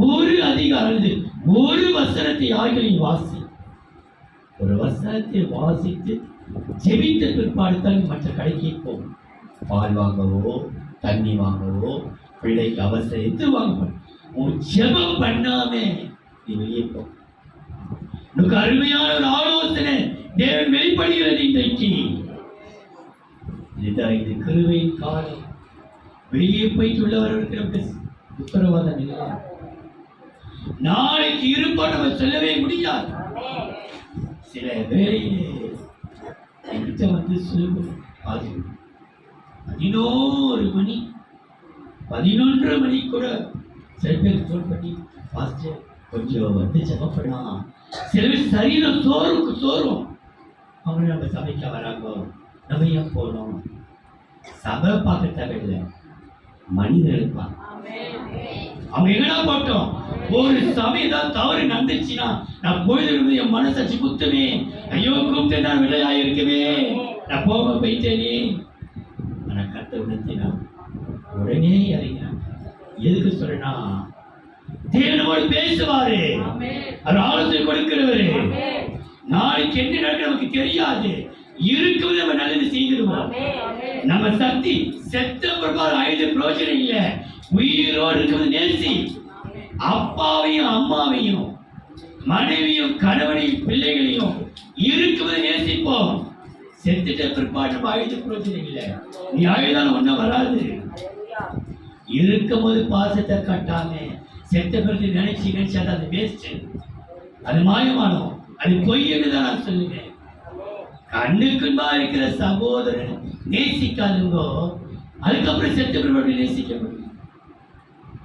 ஒரு அதிகாரம் ஒரு வசனத்தை யாருக்கும் வாசி. ஒரு வசனத்தை வாசித்து ஜெபித்த பிற்பாடு தான் மற்ற கடைக்கு போகும். பால் வாங்கவோ, தண்ணி வாங்கவோ, பிள்ளைக்கு அவசரம் எது வாங்க, உன் ஜெபம் பண்ணாம நீ வெளியே போ. உனக்கு அருமையான ஒரு ஆலோசனை தேவன் வெளிப்படுகிறது. இன்றைக்கு இதுதான் இது கிருபையின் காலம். வெளியே போயிட்டு உள்ளவர்களுக்கு நமக்கு உத்தரவாதம் இல்லை. நாளைக்கு இருப்போம் நம்ம சொல்லவே முடியாது. சில வேளையிலே என்கிட்ட வந்து சொல்லுவோம், 11 மணி 11:30 மணி கூட சில பேர் ஃபோன் பண்ணி, பாஸ்டர் கொஞ்சம் வந்து ஜெபம் பண்ணலாம். சில பேர் சரீரம் சோறும் அவங்க நம்ம சபைக்கு வராங்க, நம்ம ஏன் போகணும்? சபை பார்க்க தேவையில்லை, மனிதர்கள் பார்க்க. அவங்க எங்கடா போட்டோம்? ஒரு சமயம் தான் தவறு நடந்துச்சுன்னா நான் போயிருந்து என் மனசாட்சி குத்துமே, ஐயோ கூப்பிட்டு நான் விளையாயிருக்கவே, நான் போயிட்டேனே. ஆனா கர்த்தர் உணர்த்தினா உடனே இறங்கினான். எதுக்கு சொல்றேன்னா, தேவனோடு பேசுவாரு, அவர் ஆலோசனை கொடுக்கிறவரு. நாளைக்கு என்ன நடக்க நமக்கு தெரியாது. இருக்கும்போது நம்ம நல்லது செய்திருவோம். நம்ம சக்தி செத்த பிரபாரம் ஆயுத பிரயோஜனம் இல்லை. உயிரோடு இருக்கிறது நேசி. அப்பாவையும் அம்மாவையும் மனைவியும் கணவனையும் பிள்ளைகளையும் இருக்கிறது நேசிப்போம். செத்துட்ட பிற்பாடு நம்ம அழுது பிரச்சனை இல்லை. நீ அழுதாலும் ஒன்றும் வராது. இருக்கும் போது பாசத்தை கட்டாம செத்த பிறகு நினைச்சு அது வேஸ்ட், அது மாயமானோம், அது பொய்ன்னு தான் நான் சொல்லுவேன். கண்ணுக்குன்பா இருக்கிற சகோதரன் நேசிக்காதுங்கோ, அதுக்கப்புறம் செத்த பிறகு நேசிக்க முடியும்.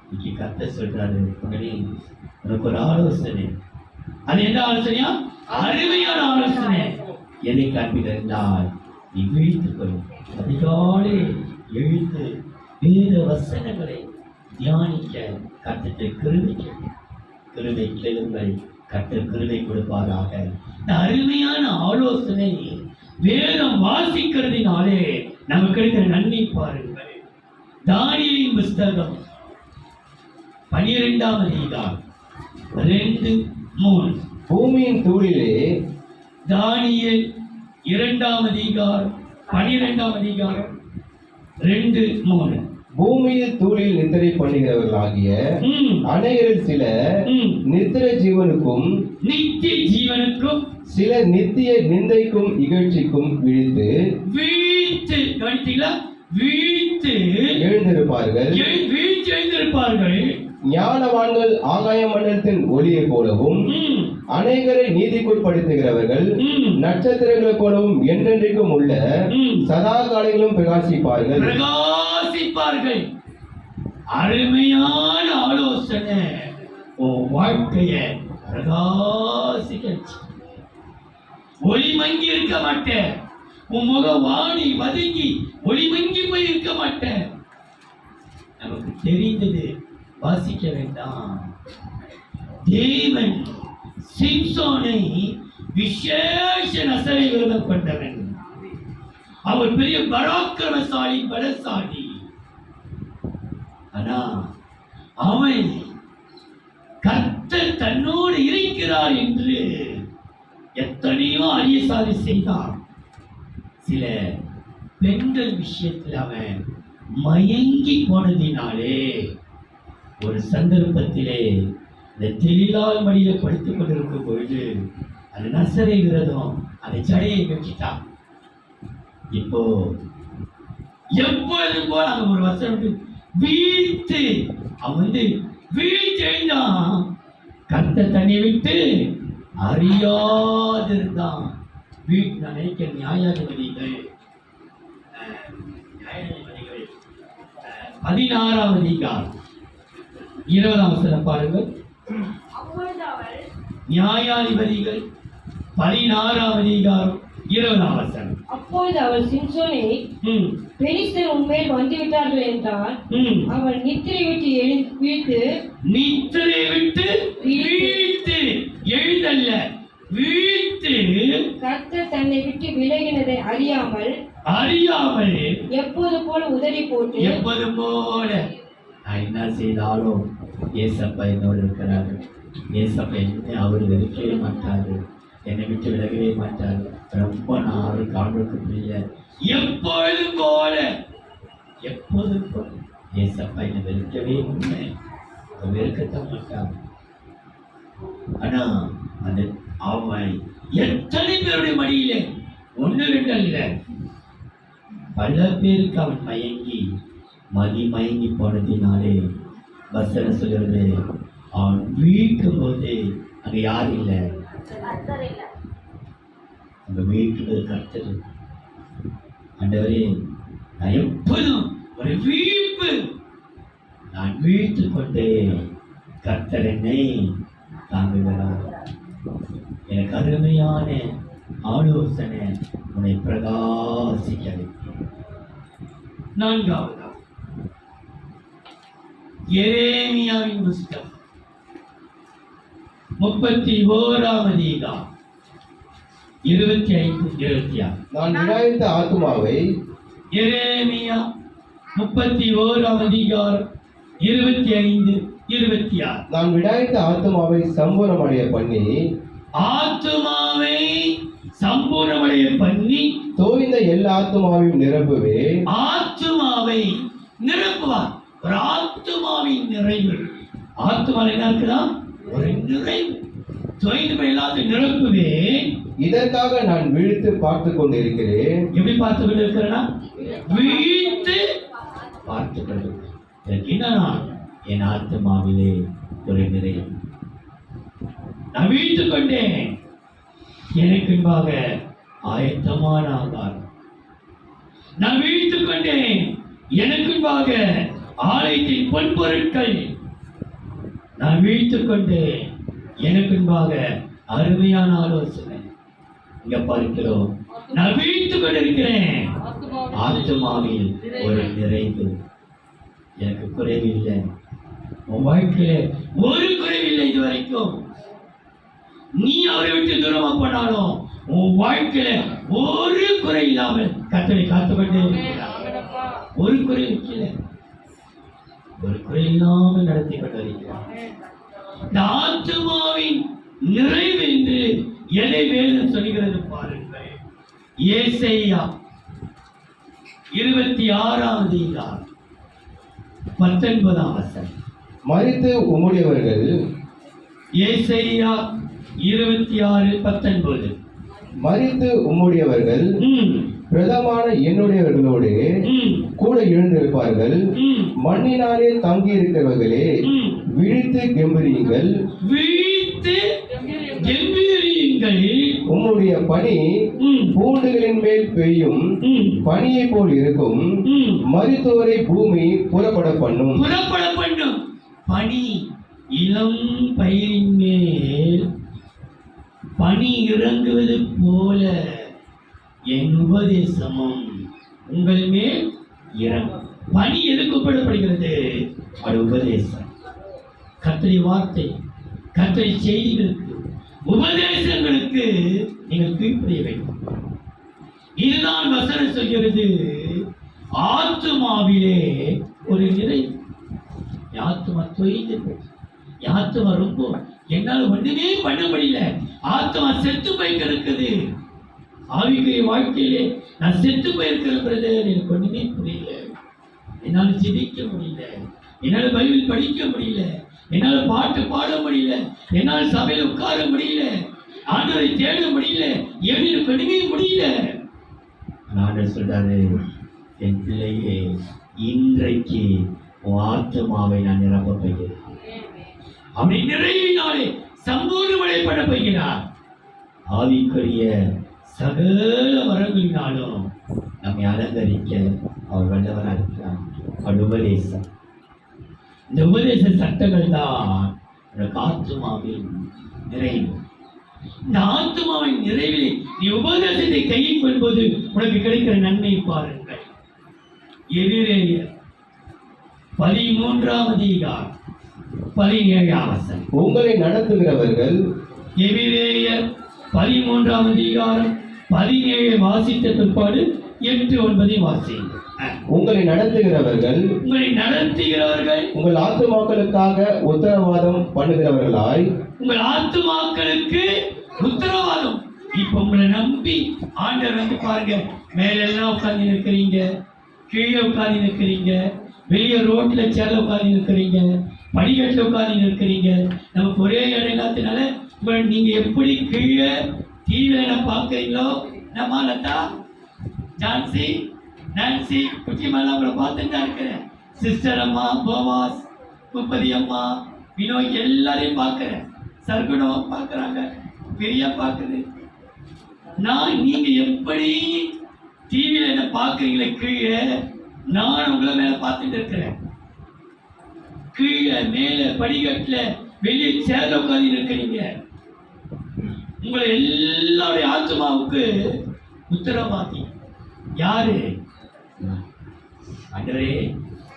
இன்னைக்கு கர்த்தர் சொல்றாரு, மகனே உனக்கு ஒரு ஆலோசனை. அது என்ன ஆலோசனையா? அருமையான ஆலோசனை. எதை காண்பித்தால் நீ விழித்துக் கொள்ளும். அதிகாலை எழுத்து வேத வசனங்களை தியானிக்க கர்த்தர் கிருபை கேளுங்கள். கர்த்தர் கிருபை கொடுப்பாராக. இந்த அருமையான ஆலோசனை வேதம் வாசிக்கிறதுனாலே நமக்கு கிடைக்கிற நன்மை பாருங்கள். தானியேலின் புஸ்தகம் 12ஆம் அதிகாரம் 2-3. பூமியின் தூளிலே தானியேல் 2ஆம் அதிகாரம் 12ஆம் அதிகாரம் 2-3. பூமியில் தூளில் நித்திரை பண்ணுகிறவர்களாகிய அநேகரில் சிலர் நித்திர ஜீவனுக்கும் நித்திய ஜீவனுக்கும் சில நித்திய நிந்தைக்கும் இகழ்ச்சிக்கும் வீழ்த்து கவனித்தீங்களா? வீழ்த்து எழுந்திருப்பார்கள். ஞானவான்கள் ஆகாய மண்டலத்தின் ஒளியை போலவும் அநேகரை நீதிக்குட்படுத்துகிறவர்கள் நட்சத்திரங்களைப் போலவும் என்றென்றைக்கும் உள்ள சதா காலங்களும் பிரகாசிப்பார்கள். அருமையான ஆலோசனை. உன் வாழ்க்கைய பிரகாசிக்க, ஒளி மங்கி இருக்க மாட்டேன். உன் முக வாணி வதங்கி ஒளி மங்கி போய் இருக்க மாட்டேன். நமக்கு தெரிந்தது வாசிக்க வேண்டாம். தேவன் சிம்சோனை விசேஷ நசரை விரதம் கொண்டவன். அவர் பெரிய பராக்கிரமசாலி, பலசாலி. ஆனா அவன் கர்த்தர் தன்னோடு இருக்கிறார் என்று எத்தனையோ அரிய சாதி செய்தான். சில பெண்கள் விஷயத்தில் அவன் மயங்கி போனதினாலே ஒரு சந்தர்ப்பத்திலே இந்த தெளிலால் மடியில படுத்துக் கொண்டிருக்கும் பொழுது அது நசரை விரதம் அதை சடையை வச்சுட்டான். இப்போ எப்பொழுதும் போல அங்க ஒரு வசனம் வீழ்த்து, அவன் வீழ்த்தெழுந்தான். கர்த்தர் தன்னை விட்டு அறியாதிருந்தான். வீட்டு நினைக்க நியாயாதிபதிகள் 16ஆம் அதிகாரம் 20ஆம் வசனம் பாருங்கள். நியாயாதிபதிகள் 16ஆம் அதிகாரம் 20ஆம் வசனம். அப்பொழுது அவள் சிம்சோனை, பெலிஸ்தர் உன்மேல் வந்துவிட்டார்கள் என்றால் அவள் நித்திரை விட்டு வீழ்த்து, எழுதல்ல வீழ்த்து. கர்த்தர் தன்னை விட்டு விலகினதை அறியாமல் எப்போது போல உதறி போட்டு, எப்போது போல நான் என்ன செய்தாலும் ஏசப்பா என்னோடு இருக்கிறாரு. ஏசப்பா என்ன அவர் வெறுக்கவே மாட்டாரு, என்னை விட்டு விலகவே மாட்டாரு. ரொம்ப நாள் காண்புக்கு முடியல. எப்பொழுதும் போல ஏசப்பா என்னை வெறுக்கவே இல்லை, வெறுக்கத்தான் மாட்டார். ஆனா அந்த அவன் எத்தனை பேருடைய மடியில 1-2 அல்ல, பல பேருக்கு அவன் மயங்கி போனதினாலே வசனம் சொல்றது, அவன் வீழ்க்கும் போது அங்க யாரும் இல்லை, அங்க வீழ்க்கும்போது கர்த்தர். ஆண்டவரே, நான் எப்போதும் ஒரு வீழ்ப்பு, நான் வீழ்த்து கொண்டே கர்த்தர் என்னை தாங்குகிறார். எனக்கு அருமையான ஆலோசனை உன்னை பிரகாசிக்க வைக்கும். 4ஆவதா எரேமியாவின் புஸ்தகம் 31ஆம் அதிகாரம் 25-26. நான் விடாய்த்த ஆத்துமாவை, எரேமியா 31ஆம் அதிகாரம் 25-26. நான் விடாய்த்த ஆத்துமாவை சம்பூர்ணமடைய பண்ணி தோய்ந்த எல்லா ஆத்துமாவையும் நிரப்புவே. ஆத்துமாவை நிரப்புவார். ஒரு ஆத்துமாவின் நிறைவு. ஆத்துமாவில் என்ன இருக்குதா? ஒரு நிறைவு. தொய்ந்து போய் எல்லாத்தையும் நிரப்புவேன். இதற்காக நான் விழித்து பார்த்து கொண்டிருக்கிறேன். எப்படி பார்த்து கொண்டு இருக்கிறேன்னா, விழித்து பார்த்து கொண்டு. என்னன்னா, என் ஆத்மாவிலே ஒரு நிறைவு. நான் விழித்துக் கொண்டேன். எனக்கு முன்பாக ஆயத்தமான ஆகாரம். நான் விழித்துக் கொண்டேன். எனக்கு முன்பாக ஆலயத்தின் பொன்பொருட்கள். நான் விழித்துக் கொண்டேன். எனக்கு முன்பாக அருமையான ஆலோசனை. இங்க பார்க்கிறோம். நான் விழித்துக் கொண்டிருக்கிறேன். ஆத்மாவில் ஒரு நிறைவு. எனக்கு குறைவில்லை. உன் வாழ்க்கையில ஒரு குறைவில்லை இதுவரைக்கும். நீ அவரை விட்டு தூரமா போனாலும் உன் வாழ்க்கையில ஒரு குறை இல்லாமல் கர்த்தரை காத்துக்கொண்டே ஒரு குறை வைக்கல. ஒரு குறை இல்லாமல் நடத்தி கொண்டிருக்கிறார். இந்த ஆத்மாவின் நிறைவு என்று எதை வேதம் சொல்கிறது பாருங்கள். ஏசாயா 26:19 மரித்து உம்முடையவர்கள் ஏசாயா 26:19 மரித்து உம்முடையவர்கள் பிரதமான என்னுடையவர்களோடு கூட எழுந்திருப்பார்கள். மண்ணினாலே தங்கி இருக்கிறவர்களே, விழித்து கெம்பீரியுங்கள். விழித்து கெம்பீரியுங்கள். உம்முடைய பனி பூண்டுகளின் மேல் பெய்யும் பனியை போல் இருக்கும். மரித்தோரை பூமி புறப்பட பண்ணும். புறப்பட பண்ணும். பனி இளம் பயிரின் மேல் பனி இறங்குவது போல என் உபதேசமும் உங்கள் மேல் இறங்கும். பனி எதுக்கு ஒப்பிடப்படுகிறது? அது உபதேசம். கர்த்தருடைய வார்த்தை, கர்த்தருடைய செய்திகளுக்கு, உபதேசங்களுக்கு நீங்கள் கீழ்ப்படிய வேண்டும். இதுதான் வசனம் சொல்கிறது. ஆத்துமாவிலே ஒரு நிறைவு. ஆத்துமா தொய்ந்து போச்சு. ஆத்துமா ரொம்ப என்னால் ஒண்ணுமே பண்ண முடியல. ஆத்மா செத்து போயிருக்கிறது. ஆவிக்குரிய வாழ்க்கையிலே நான் செத்து போயிருக்கிறது. எனக்கு ஒண்ணுமே புரியல. என்னால் ஜெபிக்க முடியல. என்னால் பைபிள் படிக்க முடியல. என்னால் பாட்டு பாட முடியல. என்னால் சபையில் உட்கார முடியல. ஆண்டவரை தேட முடியல. எனக்கு ஒண்ணுமே முடியல. ஆண்டவர் சொல்றாரு, என் பிள்ளையே, இன்றைக்கு உன் ஆத்மாவை நான் நிரப்ப போகிறேன். அவனை நிறைவினாலே சம்பூர்ணமடையப்பட போகிறார். ஆவிக்குரிய சகல வரங்களினாலும் நம்மை அலங்கரிக்க அவர் வல்லவராக இருக்கிறார். அவர் உபதேசம். இந்த உபதேச சட்டங்கள் தான் உனக்கு ஆத்மாவின் நிறைவு. இந்த ஆத்மாவின் நிறைவில் நீ உபதேசத்தை கையில் கொள்வது உனக்கு கிடைக்கிற நன்மை பாருங்கள். எபிரேயர் 13:17 உங்களை நடத்துகிறவர்கள். எபிரேயர் 13:17 வாசித்த பிற்பாடு 8-9 வாசியுங்கள். உங்களை நடத்துகிறவர்கள் உங்கள் ஆத்துமாக்களுக்காக உத்தரவாதம் பண்ணுகிறவர்களாய். உங்கள் ஆத்துமாக்களுக்கு உத்தரவாதம். இப்ப உங்களை நம்பி ஆண்டவர் வந்து பாருங்க, மேலெல்லாம் உட்கார்ந்து இருக்கிறீங்க, கீழே உட்கார்ந்து இருக்கிறீங்க, வெளியே ரோட்ல சேர்ல உட்கார்ந்து இருக்கிறீங்க, படிக்கட்டில் உட்கார்ந்து இருக்கிறீங்க. நமக்கு ஒரே இடம் இல்லாததுனால நீங்க எப்படி கீழே டிவியில பார்க்குறீங்களோ, நம்ம லதா, ஜான்சி, நான்சி, குட்டியம்மாலாம் உங்களை பார்த்துட்டு தான் இருக்கிறேன். சிஸ்டர் அம்மா, போவாஸ், முப்பதி அம்மா, வினோய் எல்லாரையும் பார்க்குறேன். சர்க்குணம் பார்க்குறாங்க, பெரியா பார்க்குது. நீங்க எப்படி டிவியில என்ன பார்க்குறீங்களே கீழே, நான் உங்களை மேல பார்த்துட்டு இருக்கிறேன். கீழே மேலே படிக்கட்டுல வெளியே சேர்ல உட்கார்ந்து இருக்கிறீங்க. உங்களை எல்லாருடைய ஆத்மாவுக்கு உத்தரவாதி யாரு? ஆண்டவரே,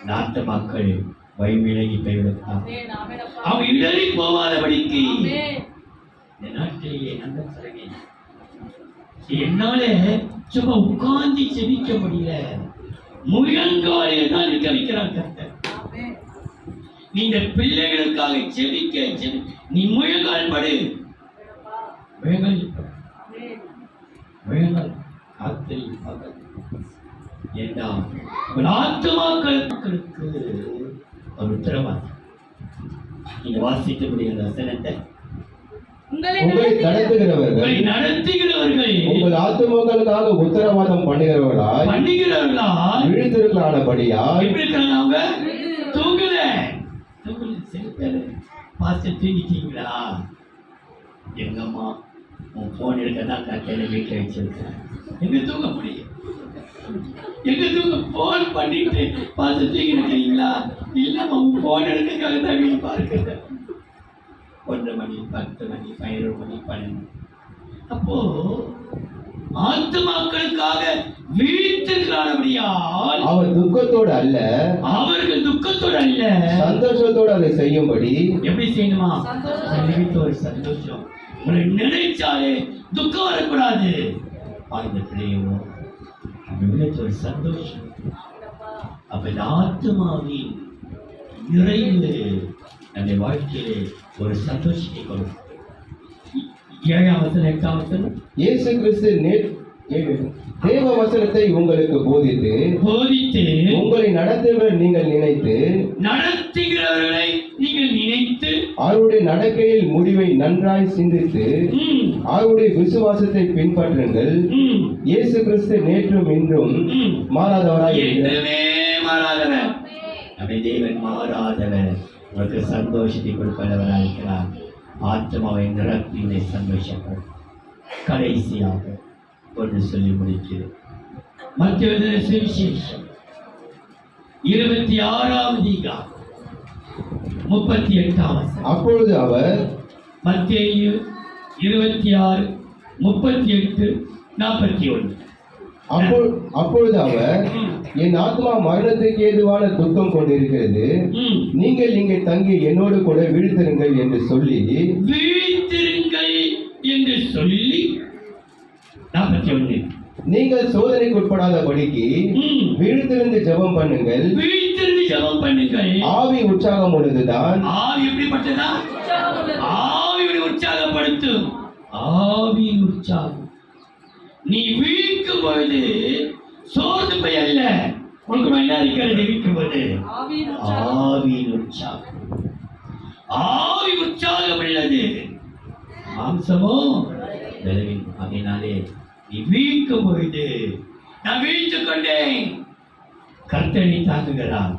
நாட்டு மக்கள் வழிவிலகி போய்விடுவார். அவங்க இடறி போவாதபடிக்கு இந்த நாட்டிலேயே நல்ல சிறகை. என்னால சும்மா உட்கார்ந்து செபிக்க முடியல. முழங்காலில் தான் நிற்க வைக்கிறார் கர்த்தர். நீங்க பிள்ளைகளுக்காக செபிக்க நீ முழங்கால் படு. முழங்கால் காத்தில் ஆத்மாக்களுக்கு ஒரு உத்தரவாதம். நீங்க வாசிக்கக்கூடிய அந்த வசனத்தை, உங்களை உங்களை நடத்துகிறவர் உங்களை நடத்துகிறவர்கள் நடத்துகிறவர்கள் உங்கள் ஆத்துமக்களுக்காக உத்தரவாதம் பண்ணுகிறவர்களாய் பண்ணுகிறவர்களால் விழித்திருக்கலானபடியால் எப்படி இருக்காங்க? அவங்க தூங்கல. சில பேர் பாஸ்டர் தூங்கிட்டீங்களா? எங்கம்மா உன் போன் எடுக்க தான் கட்டையில வீட்டில் வச்சிருக்கேன். எங்க தூங்க முடியும்? எங்க தூங்க போன் பண்ணிட்டு பாஸ்டர் தூங்கி இருக்கீங்களா? இல்லம்மா உன் போன் எடுக்கிறதுக்காக தான் வீடு பார்க்கிறேன். 1 மணி 10 மணி 11 மணி 12. அப்போ ஆத்துமாக்களுக்காக விழித்திருக்கிறானபடியால் அவர் துக்கத்தோடு அல்ல அவர்கள் துக்கத்தோடு அல்ல, சந்தோஷத்தோடு அதை செய்யும்படி எப்படி செய்யணுமா? நினைத்த ஒரு சந்தோஷம். உங்களை நினைச்சாலே துக்கம் வரக்கூடாது. அந்த பிள்ளையோ நினைத்த ஒரு சந்தோஷம். அப்ப இந்த ஆத்மாவின் நிறைவு நம்முடைய வாழ்க்கையிலே ஒரு சந்தோஷத்தை கொடுக்கும். 7ஆம் வசனம் 8ஆம் வசனம், இயேசு கிறிஸ்து தேவ வசனத்தை உங்களுக்கு போதித்து உங்களை நடத்துகிறவர்கள் நீங்கள் நினைத்து நடத்துகிறவர்களை நீங்கள் நினைத்து அவருடைய நடக்கையில் முடிவை நன்றாய் சிந்தித்து அவருடைய விசுவாசத்தை பின்பற்றுங்கள். இயேசு கிறிஸ்து நேற்றும் இன்றும் மாறாதவராய் இருக்கிறார். என்றுமே மாறாதவர். நம்முடைய தேவன் மாறாதவர். உங்களுக்கு சந்தோஷத்தை கொடுப்பவராக இருக்கிறார். ஆத்மாவை நிரப்பி சந்தோஷப்படும். கடைசியாக ஒன்று சொல்லி முடிக்கிறேன். மத்திய சுவிசேஷம் 26ஆம் அதிகாரம் 38ஆம் வசனம். அப்பொழுது அவர் மத்தேயு 26 38 41. அப்பொழுது அவர் என் ஆத்மா மரணத்துக்கு ஏதுவான துக்கம் கொண்டிருக்கிறது, நீங்கள் இங்கே தங்கி என்னோடு கூட விழித்திருங்கள் என்று சொல்லி 41. நீங்கள் சோதனைக்கு உட்படாதபடிக்கு விழித்திருந்து ஜெபம் பண்ணுங்கள். ஆவி உற்சாகம் உள்ளதுதான். ஆவி எப்படிப்பட்டதா? ஆவி உற்சாகப்படுத்தும். ஆவி உற்சாகம். நீ வீழ்க்கும் பொழுது சோர்ந்து போய் அல்ல, உனக்கு என்ன இருக்கிறது? வீழ்க்கும் போது ஆவியின் உற்சாகம். ஆவி உற்சாகம் உள்ளது, மாம்சமோ பலவீனம். அதனாலே நீ வீழ்க்கும் பொழுது நான் வீழ்த்துக் கொண்டேன். கர்த்தனை தாங்குகிறார்.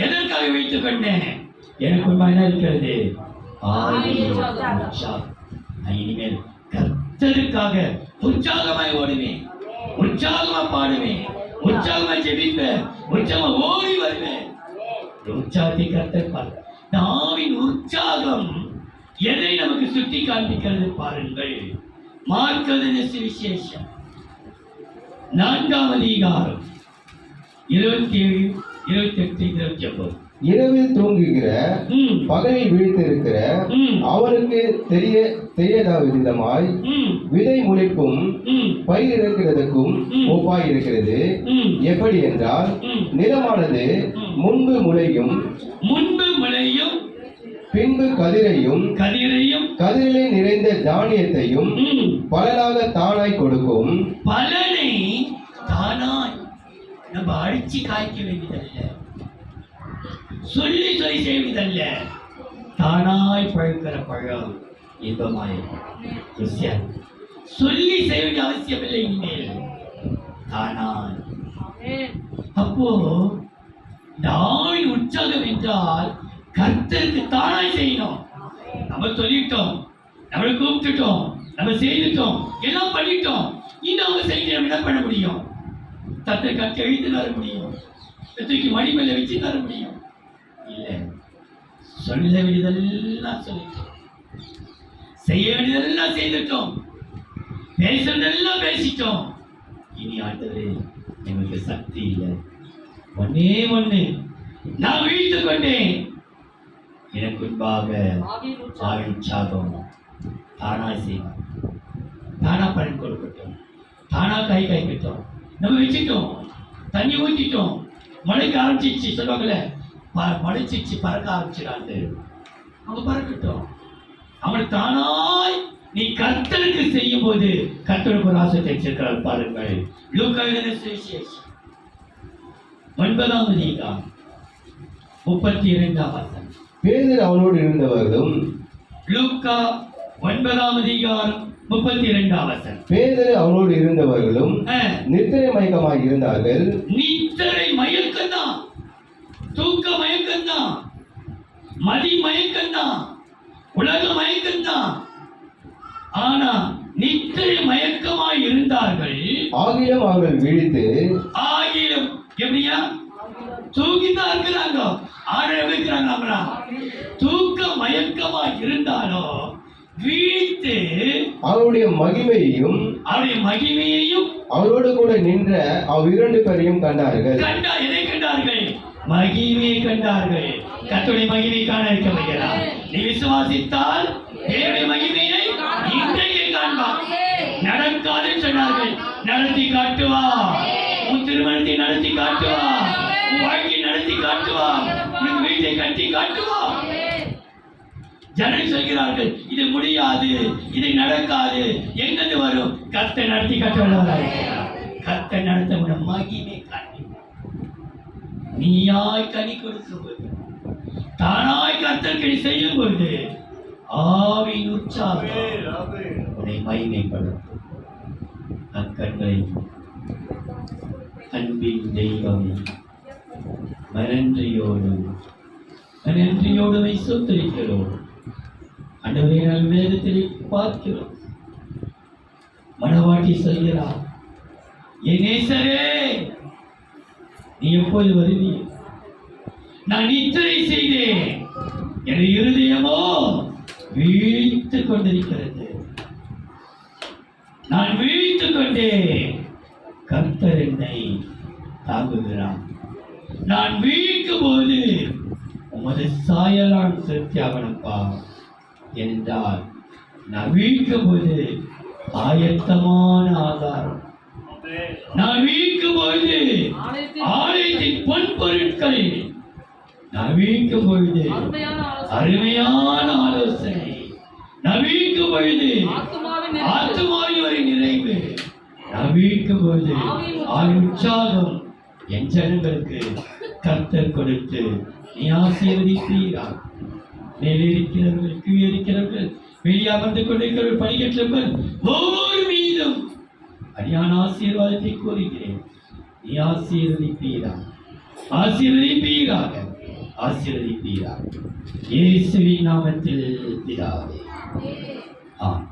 எதற்காக வீழ்த்துக் கொண்டேன்? எனக்கு என்ன இருக்கிறது? ஆவியின் உற்சாகம். நான் இனிமேல் கர்த்தருக்காக உற்சாகமாய் ஓடுவேன், உற்சாகமா பாடுவேன், உற்சாகமா ஜெபிப்பேன், உற்சாகமா ஓடி வருவேன். உற்சாகத்தை கர்த்தர் பாரு. ஆவியின் உற்சாகம் எதை நமக்கு சுட்டி காண்பிக்கிறது பாருங்கள். மார்க்கு சுவிசேஷம் 4ஆம் அதிகாரம் 27 28 29. இரவில் தூங்குகிற பகலில் விழித்திருக்கிற அவனுக்கு தெரியதா விதமாய் விதை முளைப்பும் பயிர் இருக்கிறதுக்கும் ஒப்பாய் இருக்கிறது. எப்படி என்றால், நிலமானது முன்பு முளையும் பின்பு கதிரையும் கதிரிலே நிறைந்த தானியத்தையும் பலனாக தானாய் கொடுக்கும். பலனை தானாய் நம்ம அடிச்சு காய்க்க வேண்டியதல்ல, சொல்லி செய்வதல்ல. தானாய் பழுக்கிற பழம் இன்பமாய் ருசியாய். சொல்லி செய்ய வேண்டிய அவசியம் இல்லை. இனிமேல் தானாய். அப்போ நாய் உற்சாகம் என்றால் கர்த்தருக்கு தானாய் செய்யணும். நம்ம சொல்லிட்டோம், நம்மளை கூப்பிட்டுட்டோம், நம்ம செய்துட்டோம், எல்லாம் பண்ணிட்டோம். இன்னும் அவங்க செய்ய என்ன பண்ண முடியும்? தத்தை கட்டி எழுத்து தர முடியும், தூக்கி மணி மேல வச்சு தர முடியும்? இல்லை. சொல்ல வேண்டியதெல்லாம் சொல்லிட்டோம், செய்ய வேண்டியதெல்லாம் செய்துட்டோம், பேசுறதெல்லாம் பேசிட்டோம். இனி ஆண்டவரே எங்களுக்கு சக்தி இல்லை. ஒன்னே ஒண்ணு, நான் வீழ்த்து கொண்டேன். எனக்கு முன்பாக ஆவி உற்சாகம் தானா செய்வோம், தானா பலன் கொடுக்கட்டும், தானா கை கைப்பற்றோம். நம்ம வச்சுட்டோம், தண்ணி ஊற்றிட்டோம், மழைக்கு ஆரம்பிச்சிச்சு. சொல்லுவாங்களே, மழைச்சிச்சு, பறக்க ஆரம்பிச்சிடாது. அவங்க பறக்கட்டும். அவனுக்கு தானாய் நீ கர்த்தருக்கு செய்யும் போது கர்த்தருக்கு ஒரு ஆசை வச்சிருக்கிறார் பாருங்கள். லூக்கா எழுதின சுவிசேஷம் 9ஆம் அதிகாரம் 32ஆம் வசனம். பேதுரு அவனோடு இருந்தவர்களும் லூக்கா 9ஆம் அதிகாரம் 32ஆம் வசனம். பேதுரு அவனோடு இருந்தவர்களும் நித்திரை மயக்கமாய் இருந்தார்கள். நித்திரை மயக்கம்தான், தூக்க மயக்கம்தான், மதி மயக்கம்தான், உலக மயக்கம்தான். ஆனா நித்திரை மயக்கமாய் இருந்தார்கள். ஆகிலும் அவர்கள் விழித்து ஆகிலும் எப்படியா தூங்கிதான் இருக்கிறாங்க, ஆட வைக்கிறாங்களா? தூக்க மயக்கமா இருந்தாலும் வீழ்த்து அவருடைய மகிமையையும் அவரோடு கூட நின்ற இரண்டு பேரையும் கண்டார்கள். எதை கண்டார்கள்? மகிமையை கண்டார்கள். கர்த்தருடைய மகிமை காண இருக்க வைக்கிறா. நீ விசுவாசித்தால் தேவனுடைய மகிமையை இன்றைக்கே காண்பார். நடக்காதுன்னு சொன்னார்கள், நடத்தி காட்டுவா. உன் திருமணத்தை நடத்தி காட்டுவா, உன் வாழ்க்கையை நடத்தி காட்டுவா, உன் வீட்டை கட்டி காட்டுவா. ஜனங்கள் சொல்கிறார்கள், இது முடியாது, இது நடக்காது, எங்கிருந்து வரும்? கர்த்தர் நடத்தி காட்டுவார். கர்த்தர் நடத்த முடியும். மகிமை காட்டி நீயாய் கனி கொடுக்கும் போது, தானாய் கர்த்தர் செய்யும் பொழுது ஆவியின் உற்சாகம் உன்னை மகிமைப்படும். அக்கண்களை அன்பின் தெய்வம் மனன்றியோடு சொத்திருக்கிறோம். ஆண்டவரே, நாங்கள் வேதத்தில் பார்க்கிறோம். மணவாட்டி சொல்கிறார், என் நேசரே, நீ எப்போது வருவீர்? நான் நித்திரை செய்தேன், என் இருதயமோ வீழ்த்துக் கொண்டிருக்கிறது. நான் வீழ்த்துக் கொண்டேன். கர்த்தர் என்னை தாங்குகிறார். நான் வீழ்க்கும் போது உமது சாயலான் திருப்தியாகணும்பா என்றால், நான் வீழ்க்கும் போது ஆயத்தமான ஆதாரம், நான் வீழ்க்கும் பொழுது ஆலயத்தின் பொன் பொருட்கள், நான் வீழ்க்கும் பொழுது அருமையான ஆலோசனை, நான் வீழ்க்கும் பொழுது ஆத்துமாவின் ஒரு நிறைவு, நான் வீழ்க்கும் பொழுது உற்சாகம் என் ஜனங்களுக்கு கர்த்தர் கொடுத்து நீ ஆசீர்வதிப்பீராக. மேலே இருக்கிறவர்கள், கீழே இருக்கிறவர்கள், வெளியாமர்ந்து கொண்டிருக்கிறவர்கள், படிக்கற்றவர்கள் ஒவ்வொரு மீதும் அரியான ஆசீர்வாதத்தை கூறுகிறேன். நீ ஆசீர்வதிப்பீராக, ஆசீர்வதிப்பீராக, ஆசீர்வதிப்பீராக. இயேசுவின் நாமத்தில் பிதாவே, ஆமென்.